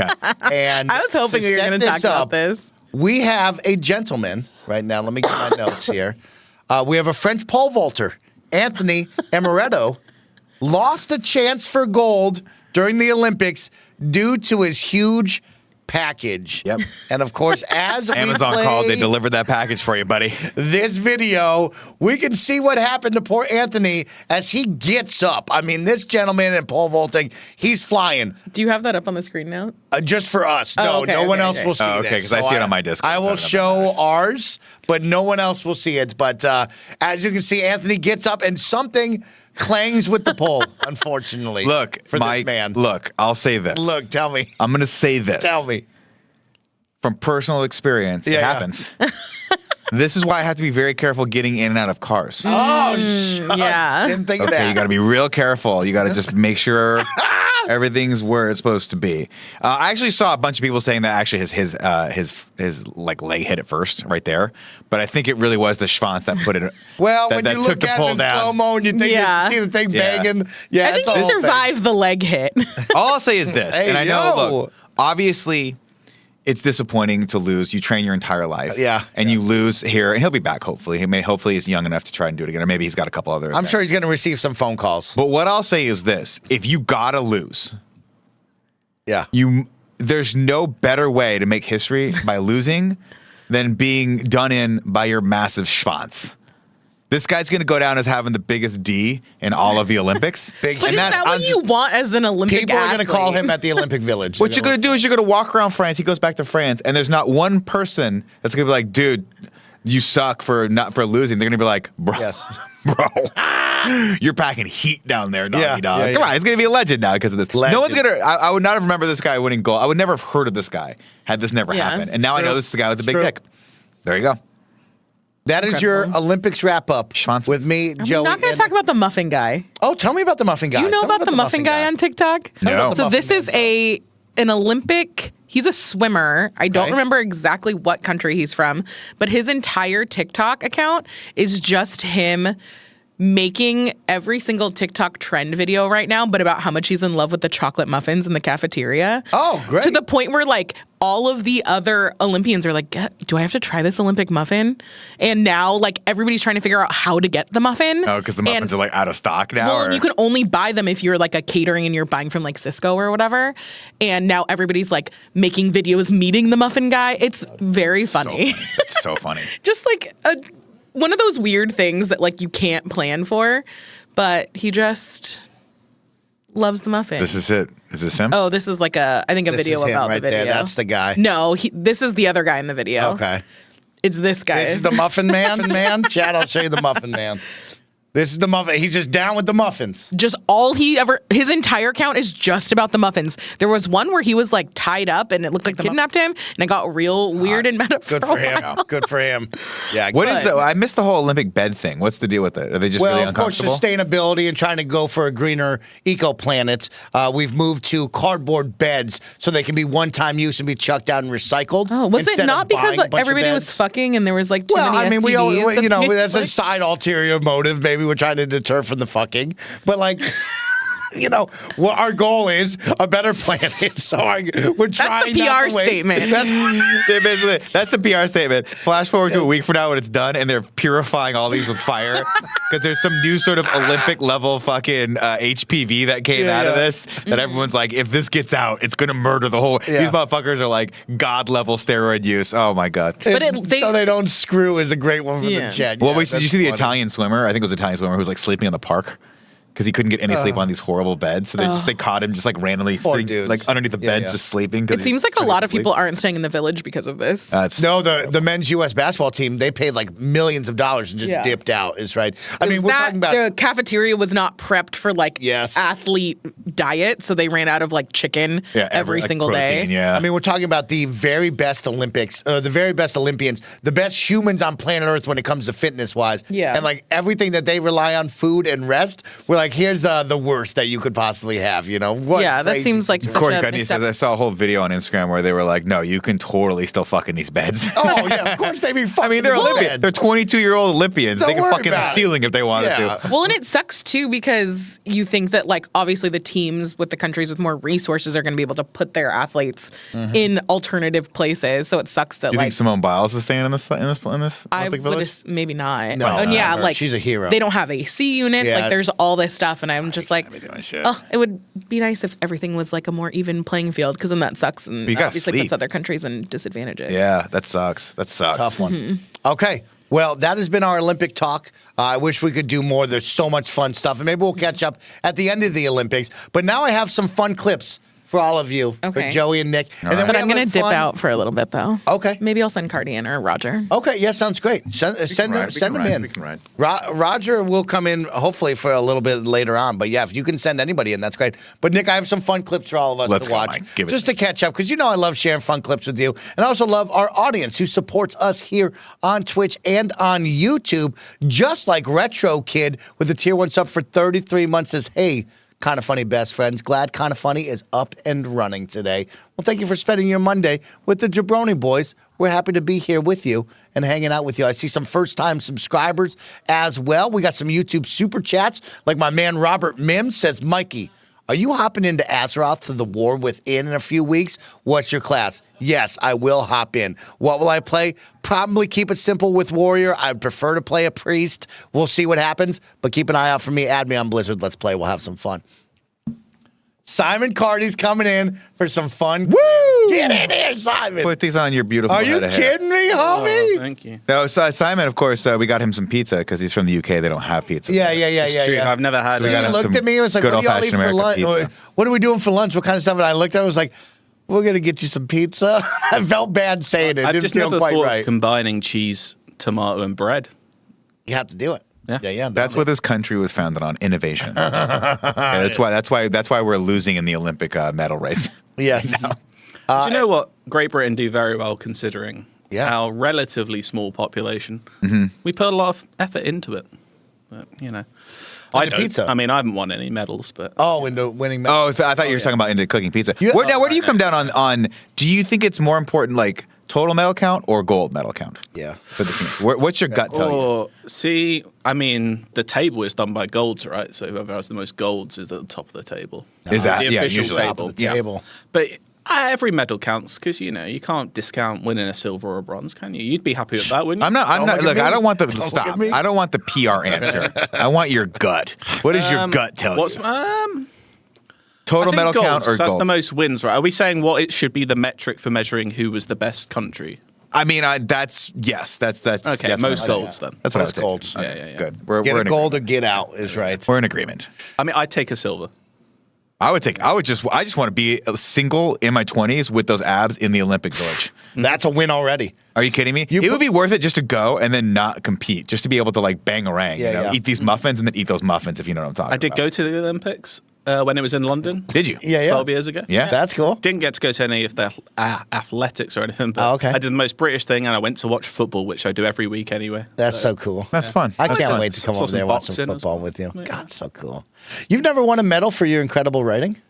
And I was hoping to you were set going to talk this about up, this. we have a gentleman right now. Let me get my notes here. We have a French pole vaulter, Anthony Amaretto, lost a chance for gold during the Olympics due to his huge package. Yep. And of course, as Amazon we called. They play delivered that package for you, buddy. this video, we can see what happened to poor Anthony as he gets up. I mean, this gentleman in pole vaulting, he's flying. Do you have that up on the screen now? Just for us. No, Oh, okay, no one okay, else okay. will see Oh, okay, this. 'cause I see it on my Discord. I It's will not up on show ours, but no one else will see it. But as you can see, Anthony gets up and something clangs with the pole, unfortunately. Look, for Mike, this man. look, I'll say this. Look, tell me. I'm going to say this. Tell me. From personal experience, Yeah, it yeah. happens. This is why I have to be very careful getting in and out of cars. Oh, shucks. yeah. Didn't think of Okay, that. you got to be real careful. You got to just make sure everything's where it's supposed to be. I actually saw a bunch of people saying that actually his like leg hit it first right there, but I think it really was the Schwanz that put it. Well, that, when that you took look the at pull it in down. slow mo and you think Yeah. you see the thing Yeah. banging. Yeah, I think it's the you whole thing. survived the leg hit. All I'll say is this, Hey, and I know, yo. look, obviously, it's disappointing to lose. You train your entire life, Yeah. and you lose here, and he'll be back. Hopefully, hopefully he's young enough to try and do it again, or maybe he's got a couple others. I'm sure he's going to receive some phone calls. But what I'll say is this: if you gotta lose, Yeah. there's no better way to make history by losing than being done in by your massive schwanz. This guy's going to go down as having the biggest D in all of the Olympics. Big- But And is that what you want as an Olympic People are going to call athlete? him at the Olympic Village. What you're going to do is you're going to walk around France. He goes back to France, and there's not one person that's going to be like, dude, you suck for losing. They're going to be like, bro, Yes. bro, you're packing heat down there, doggy Yeah, dog. yeah, Come yeah. on, he's going to be a legend now because of this. No Legend. one's going to, I would not have remembered this guy winning gold. I would never have heard of this guy had this never Yeah. happened. And now I know this is the guy with the big true. dick. There you go. That is your Olympics wrap up Schwanzes. with me, I'm Joey. not going to and- talk about the muffin guy. Oh, tell me about the muffin guy. Do you know Tell me about the muffin guy on TikTok? No. about the So muffin this is a an Olympic. He's a swimmer. I don't Okay. remember exactly what country he's from, but his entire TikTok account is just him making every single TikTok trend video right now, but about how much he's in love with the chocolate muffins in the cafeteria. Oh, great. To the point where like all of the other Olympians are like, do I have to try this Olympic muffin? And now like everybody's trying to figure out how to get the muffin. Oh, because the muffins are like out of stock now. Well, or? and you can only buy them if you're like a catering and you're buying from like Cisco or whatever. And now everybody's like making videos meeting the muffin guy. It's very funny. It's so funny. Just like one of those weird things that like you can't plan for, but he just loves the muffin. This is it. Is this him? Oh, this is like I think a This video is him about right the video. there. That's the guy. No, this is the other guy in the video. Okay. It's this guy. This is the Muffin Man. Chad, I'll show you the Muffin Man. This is the muffin. He's just down with the muffins. Just his entire account is just about the muffins. There was one where he was like tied up and it looked like they kidnapped him and it got real weird and meta. Good for him. Good for him. Yeah. What is I missed the whole Olympic bed thing. What's the deal with it? Are they just really Well, of course, uncomfortable? sustainability and trying to go for a greener eco-planet. We've moved to cardboard beds so they can be one-time use and be chucked out and recycled. Oh, was it instead not of because buying a bunch of everybody was beds. fucking and there was like too Well, many I mean, we all, STDs? you know, that's a Like- side ulterior motive. Maybe we're trying to deter from the fucking, but like, you know, what our goal is a better planet. So we're trying. the not PR to waste- statement. That's the PR statement. Flash forward to a week from now when it's done and they're purifying all these with fire because there's some new sort of Olympic level fucking HPV that came out of this that everyone's like, if this gets out, it's going to murder the whole. Yeah. These motherfuckers are like God level steroid use. Oh my God. But so they don't screw is a great one for Yeah. the chat. Well, Yeah, wait, did you that's see the funny. Italian swimmer? I think it was an Italian swimmer who was like sleeping in the park because he couldn't get any sleep on these horrible beds. So they caught him just like randomly Poor sitting dudes. like underneath the bed Yeah. just sleeping. 'cause It he seems like a couldn't lot of sleep. people aren't staying in the village because of this. That's No, the men's U.S. basketball team, they paid like millions of dollars and just dipped out. Is right. I mean, we're talking about the cafeteria was not prepped for like Yes. athlete diet, so they ran out of like chicken every like, single protein, day. Yeah. I mean, we're talking about the very best Olympics, the very best Olympians, the best humans on planet Earth when it comes to fitness-wise. Yeah. And like everything that they rely on, food and rest, we're like, here's the worst that you could possibly have. You know? What Yeah, that crazy seems like situation. such Corey a Gudney misstep. says, I saw a whole video on Instagram where they were like, no, you can totally still fuck in these beds. Oh yeah, of course they be fucking. I mean, they're in the Olympians. bed. They're 22-year-old Olympians. Don't They can worry fuck in the about it. ceiling if they wanted Yeah. to. Well, and it sucks too because you think that like obviously the teams with the countries with more resources are going to be able to put their athletes in alternative places. So it sucks that Do you like think Simone Biles is staying in this I Olympic would village? maybe not. No, and not yeah, her. like She's a hero. They don't have AC units. Yeah. Like there's all this stuff, and I'm just like, doing shit. oh, it would be nice if everything was like a more even playing field because then that sucks and you gotta obviously sleep. puts other countries in disadvantages. Yeah, that sucks. That sucks. Tough one. Mm-hmm. Okay. Well, that has been our Olympic talk. I wish we could do more. There's so much fun stuff. And maybe we'll catch up at the end of the Olympics. But now I have some fun clips for all of you, Okay. for Joey and Nick. And then But we I'm have gonna a dip fun- out for a little bit though. Okay. Maybe I'll send Cardi in or Roger. Okay, yeah, sounds great. Send ride, them ride, in. we can ride. Roger will come in hopefully for a little bit later on. But yeah, if you can send anybody in, that's great. But Nick, I have some fun clips for all of us Let's to go, watch. Mike. Give it just to to catch up, because you know I love sharing fun clips with you. And I also love our audience who supports us here on Twitch and on YouTube, just like Retro Kid with a tier 1 sub for 33 months says, hey, Kind of Funny best friends. Glad Kind of Funny is up and running today. Well, thank you for spending your Monday with the Jabroni Boys. We're happy to be here with you and hanging out with you. I see some first-time subscribers as well. We got some YouTube super chats, like my man Robert Mims says, Mikey, are you hopping into Azeroth for the war within in a few weeks? What's your class? Yes, I will hop in. What will I play? Probably keep it simple with Warrior. I'd prefer to play a Priest. We'll see what happens, but keep an eye out for me. Add me on Blizzard. Let's play. We'll have some fun. Simon Cardy's coming in for some fun. Woo! Get in here, Simon. Put these on your beautiful Are you head of hair. kidding me, homie? Thank you. No, so Simon, of course, we got him some pizza because he's from the UK. They don't have pizza. Yeah. It's true. Yeah. I've never had So we it. got He him looked some at me and was like, good what do y'all eat old-fashioned for American lunch? pizza. What are we doing for lunch? What kind of stuff? And I looked at it and was like, we're going to get you some pizza. I felt bad saying it. I've Didn't just feel never quite thought right. of combining cheese, tomato, and bread. You have to do it. Yeah. That's what this country was founded on: innovation. Yeah, that's why we're losing in the Olympic medal race. Yes. Do you know what Great Britain do very well, considering Yeah. our relatively small population? Mm-hmm. We put a lot of effort into it. But, I don't. pizza. I mean, I haven't won any medals, but Into winning. Oh, I thought you were talking about into cooking pizza. Where do you come down on? Do you think it's more important, like total medal count or gold medal count? Yeah. For the team, what's your gut tell you? Or see, I mean, the table is done by golds, right? So whoever has the most golds is at the top of the table. Is that the official usually table? Table. But every medal counts because you can't discount winning a silver or a bronze, can you? You'd be happy with that, wouldn't you? I'm not. Look, I don't want the stop. at me. I don't want the PR answer. I want your gut. What does your gut tell you? Total medal count or gold? That's gold? the most wins, right? Are we saying what it should be the metric for measuring who was the best country? I mean, that's yes. That's Okay, that's most what golds then. That's what I Most would golds. say. Yeah. Good. We're Get a in gold agreement. or get out is right. We're in agreement. I mean, I'd take a silver. I just want to be a single in my 20s with those abs in the Olympic Village. That's a win already. Are you kidding me? It would be worth it just to go and then not compete, just to be able to like bang orang, eat these muffins and then eat those muffins, if you know what I'm talking about. I did go to the Olympics when it was in London. Did you? Yeah. 12 years ago. Yeah. That's cool. Didn't get to go to any of the athletics or anything, but okay. I did the most British thing, and I went to watch football, which I do every week anyway. That's so cool. That's fun. I That's can't fun. wait to come Saw over there and some watch some boxing as football well. with you. Yeah. God, so cool. You've never won a medal for your incredible writing?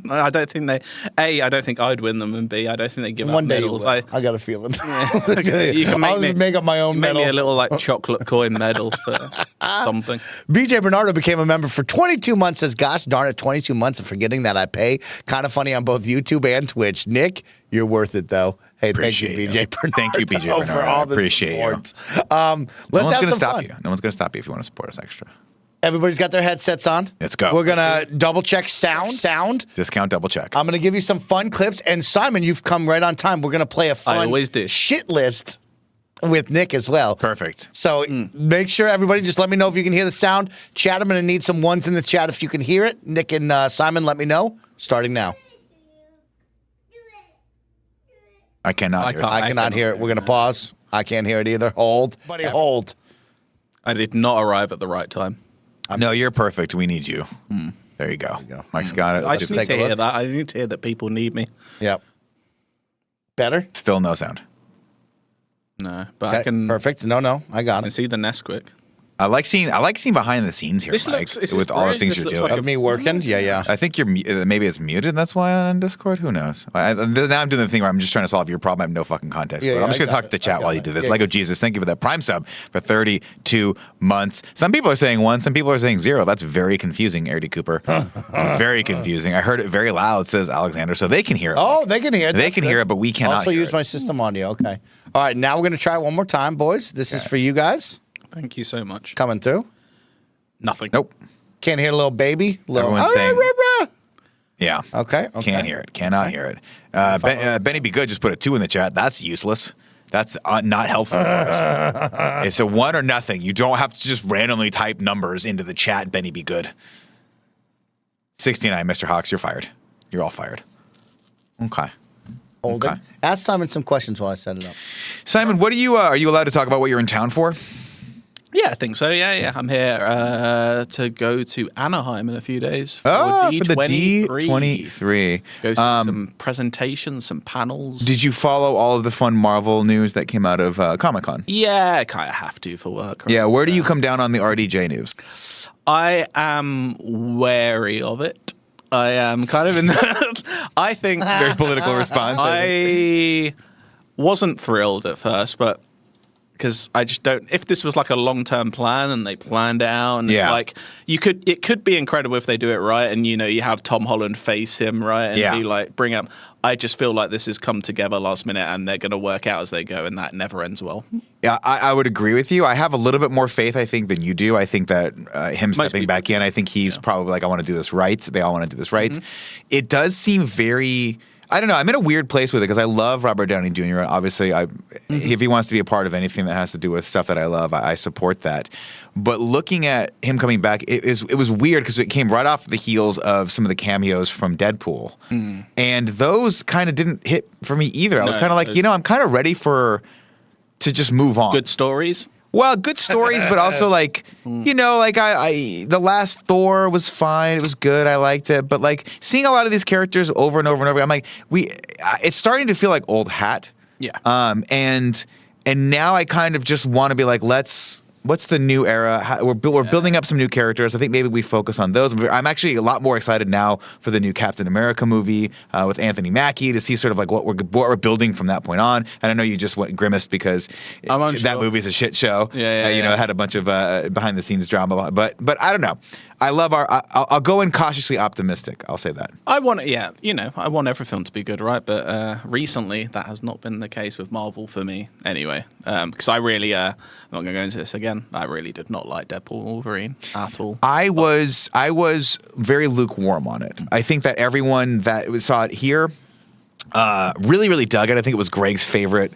I don't think I don't think I'd win them, and B, I don't think they give One out day medals. you will. I got a feeling. You can I'll just make up my own make medal. me a little like chocolate coin medal for something. BJ Bernardo became a member for 22 months. Says, gosh darn it, 22 months of forgetting that I pay. Kind of funny on both YouTube and Twitch. Nick, you're worth it, though. Hey, Appreciate thank you, you. BJ Bernardo. Thank you, BJ for Bernardo. all I the appreciate you. support. No Let's one's have gonna some stop fun. you. No one's going to stop you if you want to support us extra. Everybody's got their headsets on. Let's go. We're going to double check sound. Discount double check. I'm going to give you some fun clips. And Simon, you've come right on time. We're going to play a fun always do. shit list with Nick as well. Perfect. So make sure everybody just let me know if you can hear the sound. Chat, I'm going to need some ones in the chat if you can hear it. Nick and Simon, let me know. Starting now. I cannot hear I cannot hear it. We're going to pause. I can't hear it either. Hold. Buddy, hold. I did not arrive at the right time. No, you're perfect. We need you. There you go. Mike's got it. I just need take to a hear look. that. I need to hear that people need me. Yep. Better? Still no sound. No, but Okay, I can. perfect. No, I got I it. see the Nesquik. I like seeing behind the scenes here, This Mike, looks- this with is all the great. things This you're looks doing. like Of me working? Yeah. I think maybe it's muted. That's why on Discord. Who knows? Now I'm doing the thing where I'm just trying to solve your problem. I have no fucking context. Yeah, but I'm just I gonna got talk to the it. chat I while got you it. do this. Yeah. Lego Jesus, thank you for that Prime sub for 32 months. Some people are saying 1. Some people are saying 0. That's very confusing, Airdy Cooper. Very confusing. I heard it very loud. Says Alexander, so they can hear it. Oh, they can hear it. They That's can good. hear it, but we cannot. Also hear use it. my system audio. Okay. All right, now we're going to try it one more time, boys. This is for you guys. Thank you so much. Coming through. Nothing. Nope. Can't hear a little baby. Everyone's saying- Yeah. Okay. Can't hear it. Cannot hear it. Benny Be Good just put a 2 in the chat. That's useless. That's not helpful for us. It's a 1 or nothing. You don't have to just randomly type numbers into the chat, Benny Be Good. 69, Mr. Hawks, you're fired. You're all fired. Okay. Hold Okay. it. Ask Simon some questions while I set it up. Simon, what are you allowed to talk about what you're in town for? Yeah, I think so. Yeah. I'm here to go to Anaheim in a few days for For the D23. D23. Go see some presentations, some panels. Did you follow all of the fun Marvel news that came out of Comic-Con? Yeah, I kind of have to for work. Right? Yeah, where do you come down on the RDJ news? I am wary of it. I am kind of in the... I think... Very political response. I wasn't thrilled at first, but... Because I just don't. If this was like a long-term plan and they planned it out, and Yeah. it's like it could be incredible if they do it right, and you have Tom Holland face him right, and Yeah. he like bring up. I just feel like this has come together last minute, and they're going to work out as they go, and that never ends well. Yeah, I would agree with you. I have a little bit more faith, I think, than you do. I think that him stepping people back in, I think he's probably like, I want to do this right. They all want to do this right. Mm-hmm. It does seem very... I don't know. I'm in a weird place with it because I love Robert Downey Jr. Obviously, if he wants to be a part of anything that has to do with stuff that I love, I support that. But looking at him coming back, it was weird because it came right off the heels of some of the cameos from Deadpool. And those kind of didn't hit for me either. I was No, kind of like, those- I'm kind of ready to just move on. Good stories. Well, good stories, but also like, I the last Thor was fine. It was good. I liked it. But like seeing a lot of these characters over and over and over, I'm like, it's starting to feel like old hat. Yeah. And now I kind of just want to be like, let's what's the new era? We're building up some new characters. I think maybe we focus on those. I'm actually a lot more excited now for the new Captain America movie with Anthony Mackie to see sort of like what we're building from that point on. And I know you just grimaced because that movie's a shit show. Yeah, you know, it had a bunch of behind the scenes drama, but I don't know. I love I'll go in cautiously optimistic. I'll say that. I want every film to be good, right? But recently, that has not been the case with Marvel for me, anyway. Because I really, I'm not going to go into this again. I really did not like Deadpool Wolverine at all. I was very lukewarm on it. I think that everyone that saw it here really, really dug it. I think it was Greg's favorite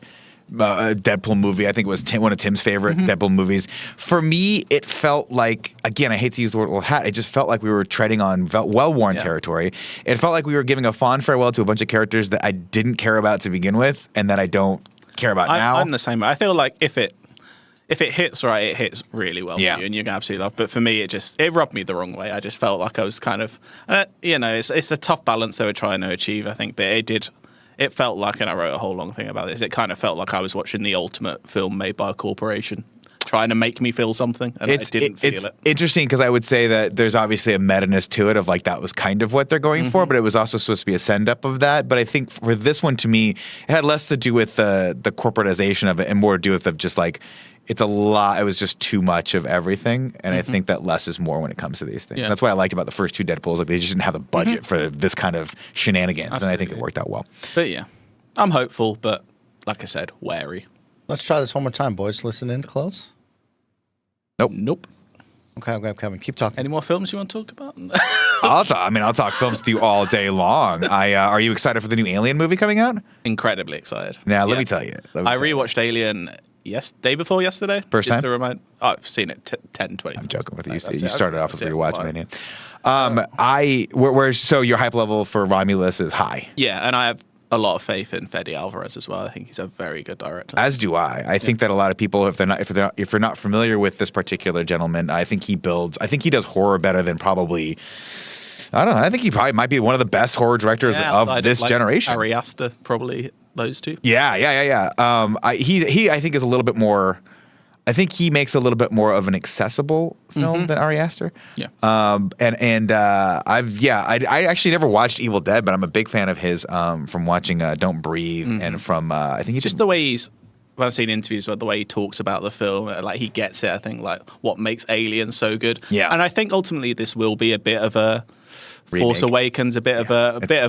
Deadpool movie. I think it was one of Tim's favorite Deadpool movies. For me, it felt like, again, I hate to use the word old hat, it just felt like we were treading on well-worn territory. It felt like we were giving a fond farewell to a bunch of characters that I didn't care about to begin with and that I don't care about now. I'm the same way. I feel like if it hits right, it hits really well for you, and you're going to absolutely love it. But for me, it rubbed me the wrong way. I just felt like I was kind of, it's a tough balance they were trying to achieve, I think, but it felt like, and I wrote a whole long thing about this, it kind of felt like I was watching the ultimate film made by a corporation, trying to make me feel something, and I didn't feel it. Interesting, because I would say that there's obviously a meta-ness to it of like that was kind of what they're going for, but it was also supposed to be a send-up of that. But I think for this one, to me, it had less to do with the corporatization of it and more to do with just like, it's a lot. It was just too much of everything, and I think that less is more when it comes to these things. Yeah. That's why I liked about the first two Deadpools. Like they just didn't have the budget for this kind of shenanigans, and I think it worked out well. But yeah, I'm hopeful, but like I said, wary. Let's try this one more time, boys. Listen in close. Nope. Okay, I'll grab Kevin. Keep talking. Any more films you want to talk about? I'll talk films with you all day long. Are you excited for the new Alien movie coming out? Incredibly excited. Now, let me tell you. I rewatched Alien day before yesterday. First just time? to remind. I've seen it 10, 20. I'm joking with you. That's You it. started off with That's it. rewatch Mania. So your hype level for Romulus is high. Yeah, and I have a lot of faith in Fede Alvarez as well. I think he's a very good director. As do I. I think that a lot of people, if you're not familiar with this particular gentleman, I think he does horror better than probably. I don't know. I think he probably might be one of the best horror directors of this generation. Ari Aster, probably those two. Yeah. He I think is a little bit more. I think he makes a little bit more of an accessible film than Ari Aster. Yeah. I actually never watched Evil Dead, but I'm a big fan of his from watching Don't Breathe and from I think he Just the way when I've seen interviews where the way he talks about the film, like he gets it. I think like what makes Alien so good. Yeah. And I think ultimately this will be a bit of a Force Awakens, a bit of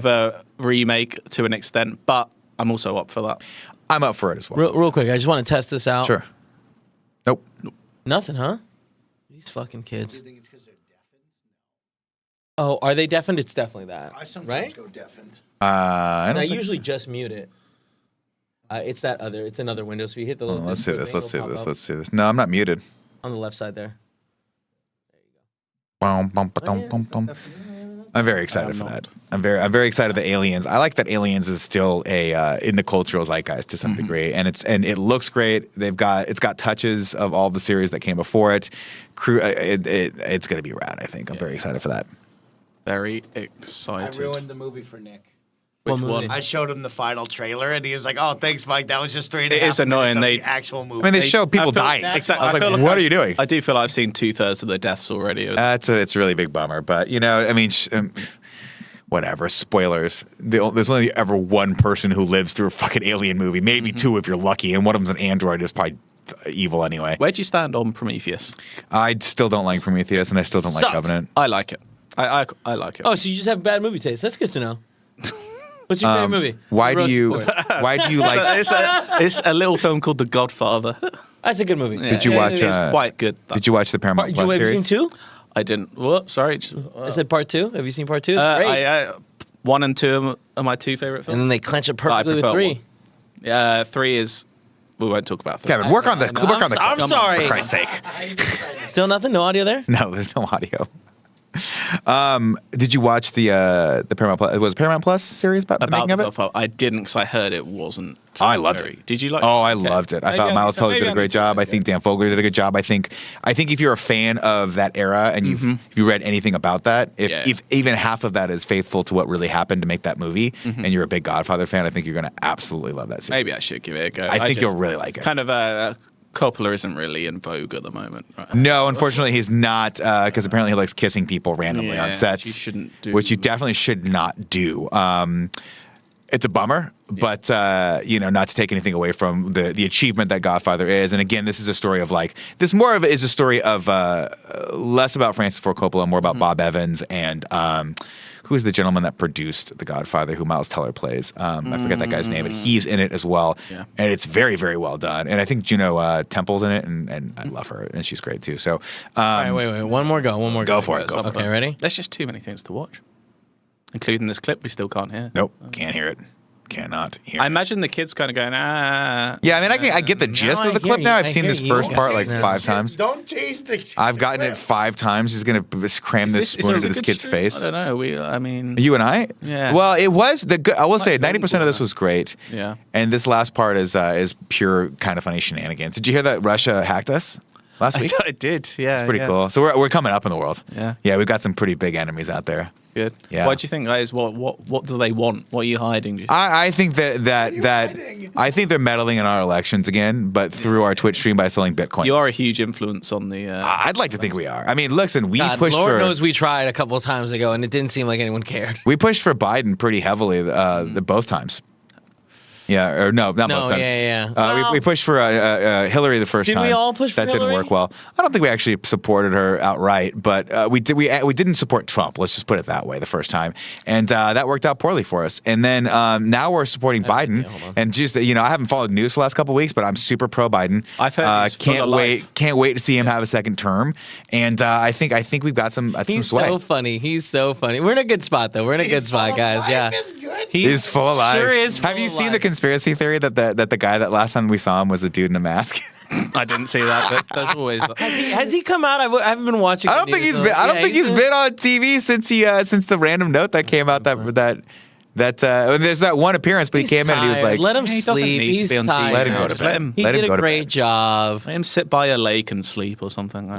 a remake to an extent, but I'm also up for that. I'm up for it as well. Real quick, I just want to test this out. Sure. Nope. Nothing, huh? These fucking kids. Do you think it's because they're deafened? Oh, are they deafened? It's definitely that. I sometimes right? go deafened. I usually just mute it. It's that other. It's another window. So you hit the little. Let's see this. Let's see this. No, I'm not muted. On the left side there. I'm very excited for that. I'm very excited that Aliens. I like that Aliens is still in the cultural zeitgeist to some degree, and it looks great. It's got touches of all the series that came before it. It's going to be rad. I think I'm very excited for that. Very I excited. ruined the movie for Nick. Which one? I showed him the final trailer, and he was like, "Oh, thanks, Mike. That was just 3.5 It is annoying. minutes of the actual movie." I mean, they show people dying. Exactly. I was I feel like, like what are you doing? I do feel like I've seen 2/3 of the deaths already. It's a really big bummer, but I mean, whatever. Spoilers. There's only ever one person who lives through a fucking Alien movie, maybe two if you're lucky, and one of them's an android. It's probably evil anyway. Where'd you stand on Prometheus? I still don't like Prometheus, and I still don't like Sucks. Covenant. I like it. I like it. Oh, so you just have bad movie taste. That's good to know. What's your favorite movie? Why do you like? It's a little film called The Godfather. That's a good movie. Yeah, Did you watch? It's quite good. Did you watch the Paramount Plus Have you series? seen 2? I didn't. What? Sorry. I said part 2. Have you seen part 2? It's great. 1 and 2 are my two favorite films. And then they clench it perfectly with prefer 3. one. Yeah, 3 is. We won't talk about 3. Kevin, work on the. I'm sorry. For Christ's sake. Still nothing? No audio there? No, there's no audio. Did you watch the Paramount Plus? Was it Paramount Plus series about the making of it? Godfather. I didn't because I heard it wasn't. I loved it. Did you like? Oh, I Okay. loved it. I Maybe thought Miles Teller did a great need to job. look I think Dan Fogler did a good job. I think if you're a fan of that era and if you read anything about that, if even half of that is faithful to what really happened to make that movie, and you're a big Godfather fan, I think you're going to absolutely love that series. Maybe I should give it a go. I think you'll really like it. Kind of Coppola isn't really in vogue at the moment. Right? No, unfortunately, he's not, because apparently he likes kissing people randomly on sets, which you shouldn't do. Which you definitely should not do. It's a bummer, but not to take anything away from the achievement that Godfather is. And again, this is a story of is a story of less about Francis Ford Coppola, more about Bob Evans and who's the gentleman that produced The Godfather, who Miles Teller plays. I forget that guy's name, but he's in it as well. Yeah. And it's very, very well done. And I think Juno Temple's in it, and I love her, and she's great too. So, all right, wait, one more go. Go for it. Okay, ready? There's just too many things to watch, including this clip we still can't hear. Nope, can't hear it. Cannot hear. I imagine the kid's kind of going, Yeah, I mean, I get the gist of the clip now. I've seen this first part like 5 times. Don't tease the I've gotten it 5 times. He's gonna cram this spoon into this kid's face. I don't know. I mean, you and I. Yeah. Well, it was I will say 90% of this was great. Yeah. And this last part is pure kind of funny shenanigans. Did you hear that Russia hacked us last week? I did. Yeah. It's pretty cool. So we're coming up in the world. Yeah. Yeah, we've got some pretty big enemies out there. Good. Yeah. What do you think, guys? What do they want? What are you hiding? Do you think? I think I think they're meddling in our elections again, but through our Twitch stream by selling Bitcoin. You are a huge influence on the. I'd like to think we are. I mean, listen, we pushed Lord for. knows we tried a couple of times ago, and it didn't seem like anyone cared. We pushed for Biden pretty heavily both times. Yeah, or not both times. Yeah. We pushed for Hillary the first time. Did we all push for That didn't Hillary? work well. I don't think we actually supported her outright, but we didn't support Trump. Let's just put it that way the first time, and that worked out poorly for us. And then now we're supporting Biden, and just I haven't followed news for the last couple of weeks, but I'm super pro Biden. I've heard he's can't full of wait life. can't wait to see him have a second term, and I think we've got some He's sway. so funny. He's so funny. We're in a good spot, though. We're in a good spot, guys. Yeah. He's full of life. Sure is Have full you of seen the life. conspiracy theory that the guy that last time we saw him was a dude in a mask? I didn't see that, but there's always. Has he come out? I haven't been watching. I don't think he's been. I don't think he's been on TV since since the random note that came out that there's that one appearance, but he came in and he was like, "Let him he doesn't sleep. need to He's be on TV. tired. Let him go to Just bed. let him- He Let him did go a to great bed. job. Let him sit by a lake and sleep or something.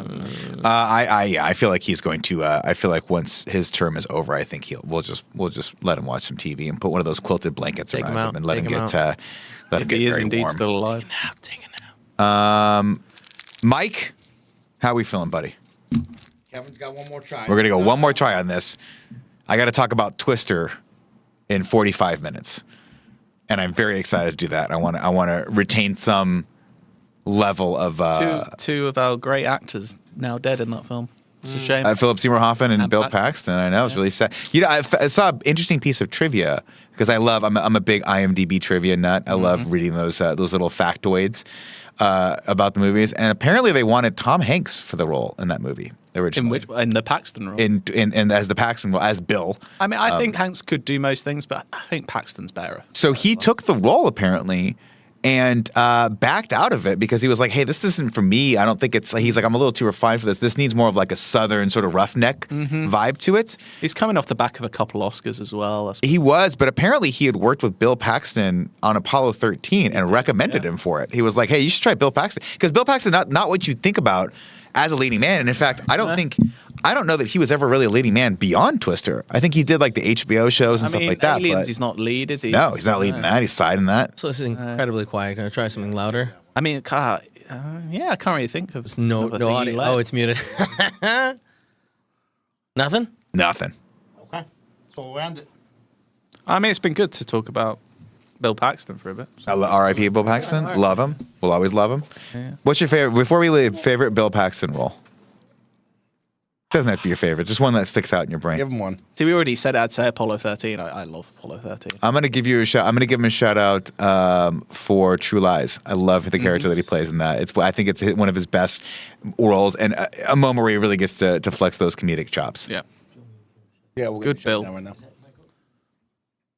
I feel like he's going to. I feel like once his term is over, I think we'll just let him watch some TV and put one of those quilted blankets Take him around out. him and let Take him him get out. let him If get he is very indeed warm. still alive. Take a nap. Mike, how we feeling, buddy? Kevin's got one more try. We're gonna go one more try on this. I got to talk about Twister in 45 minutes, and I'm very excited to do that. I want to retain some level of Two of our great actors now dead in that film. It's a shame. Philip Seymour Hoffman and Bill Paxton. Paxton. I know, it's really sad. I saw an interesting piece of trivia because I'm a big IMDb trivia nut. I love reading those little factoids about the movies. And apparently they wanted Tom Hanks for the role in that movie originally. In the Paxton role. In as the Paxton role, as Bill. I mean, I think Hanks could do most things, but I think Paxton's better. So he took the role apparently and backed out of it because he was like, hey, this isn't for me. I don't think he's like, I'm a little too refined for this. This needs more of like a Southern sort of roughneck vibe to it. He's coming off the back of a couple Oscars as well. He was, but apparently he had worked with Bill Paxton on Apollo 13 and recommended him for it. He was like, hey, you should try Bill Paxton. Because Bill Paxton, not what you think about as a leading man. And in fact, I don't know that he was ever really a leading man beyond Twister. I think he did like the HBO shows and stuff like that. Aliens, but he's not lead, is he? no, he's not leading that. He's siding that. So this is incredibly quiet. Can I try something louder? I mean, I can't really think of No of a thing he audio. led. Oh, it's muted. Nothing. Nothing. Okay. So we'll end it. I mean, it's been good to talk about Bill Paxton for a bit. R.I.P. Bill Paxton. Love him. We'll always love him. Yeah. What's your favorite, before we leave, favorite Bill Paxton role? Doesn't have to be your favorite. Just one that sticks out in your brain. Give him one. See, we already said I'd say Apollo 13. I love Apollo 13. I'm gonna give you a shout. I'm gonna give him a shout out for True Lies. I love the character that he plays in that. I think it's one of his best roles and a moment where he really gets to flex those comedic chops. Yeah. Yeah, we'll Good get Bill. Right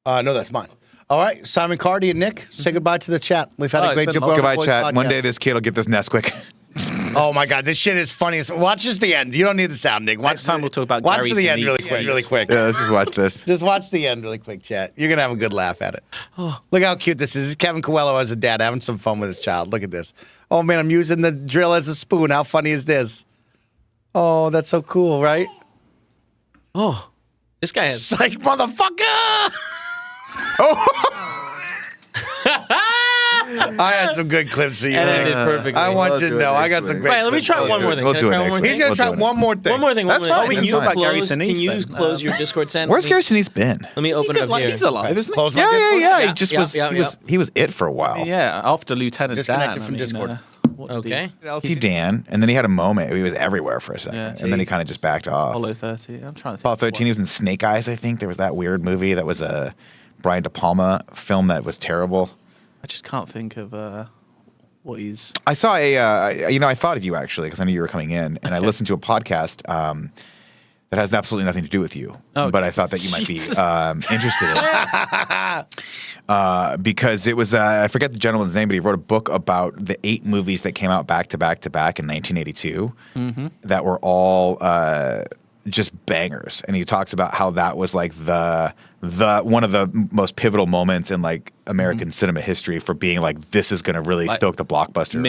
now. No, that's mine. All right, Simon Cardy and Nick, say goodbye to the chat. We've had a it's great been job. lovely. Goodbye, chat. One day this kid will get this Nesquik. Oh my God, this shit is funny. Watch just the end. You don't need the sound, Nick. Watch Next time we'll talk about Watch Gary to the end really Sinise's quick. Really face. quick. Yeah, let's just watch this. Just watch the end really quick, chat. You're gonna have a good laugh at it. Look how cute this is. This is Kevin Coelho as a dad having some fun with his child. Look at this. Oh man, I'm using the drill as a spoon. How funny is this? Oh, that's so cool, right? Oh, this guy has. Psych, motherfucker! I had some good clips for you. And I Nick. did perfectly. I want We'll you to do it know. I next got some week. great Right, let me clips try for one you. more thing. We'll Can I do it try one next more week. He's thing? going to try We'll do it one more thing. One more thing. That's fine. We That's knew fine. about Gary Can Sinise. you then. close your Discord send? Where's Gary Sinise been? Let me open it up here. He's alive, isn't he? Close my Yeah, Discord. He Yeah, just yeah, was. yeah, He was it for a while. Yeah, after Lieutenant Disconnected Dan. from Discord. What did he- Okay. LT Dan, and then he had a moment. He was everywhere for a second, Yeah. and then he kind of just backed off. Apollo 13. I'm trying to think. Apollo 13. He was in Snake Eyes, I think. There was that weird movie that was a Brian De Palma film that was terrible. I just can't think of what he's. I saw I thought of you actually because I knew you were coming in, and I listened to a podcast that has absolutely nothing to do with you. Oh, but I thought that you might be Jesus. interested in because it was I forget the gentleman's name, but he wrote a book about the 8 movies that came out back to back to back in 1982 that were all just bangers, and he talks about how that was like the one of the most pivotal moments in like American cinema history for being like this is going to really stoke the blockbuster.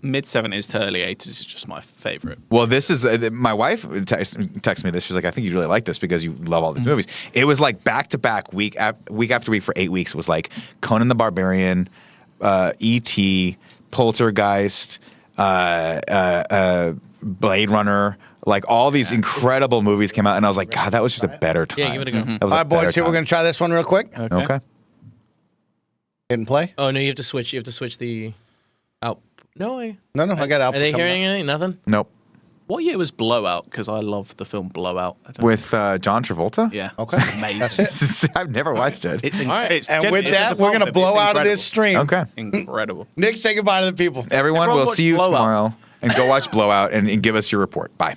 Mid 70s to early 80s is just my favorite. Well, this is my wife texted me this. She's like, I think you'd really like this because you love all these movies. It was like back to back, week after week for 8 weeks. It was like Conan the Barbarian, E.T., Poltergeist, Blade Runner. Like all these incredible movies came out, and I was like, God, that was just a better time. Yeah, give it a go. That was All a right, boys, better here we're time. going to try this one real quick. Okay. Hit and play. Oh no, you have to switch. You have to switch the out. No, No, I got output. Are they coming hearing up. anything? Nothing. Nope. What year was Blowout? Because I love the film Blowout. I don't With John Travolta? Yeah. Okay. Amazing. That's it. I've never watched it. It's All right. it's And gen- with it's that, we're going to informative. blow It's out of this stream. Okay. Incredible. Nick, say goodbye to the people. Everyone, Everyone we'll watch see you Blowout. tomorrow. And go watch Blowout and give us your report. Bye.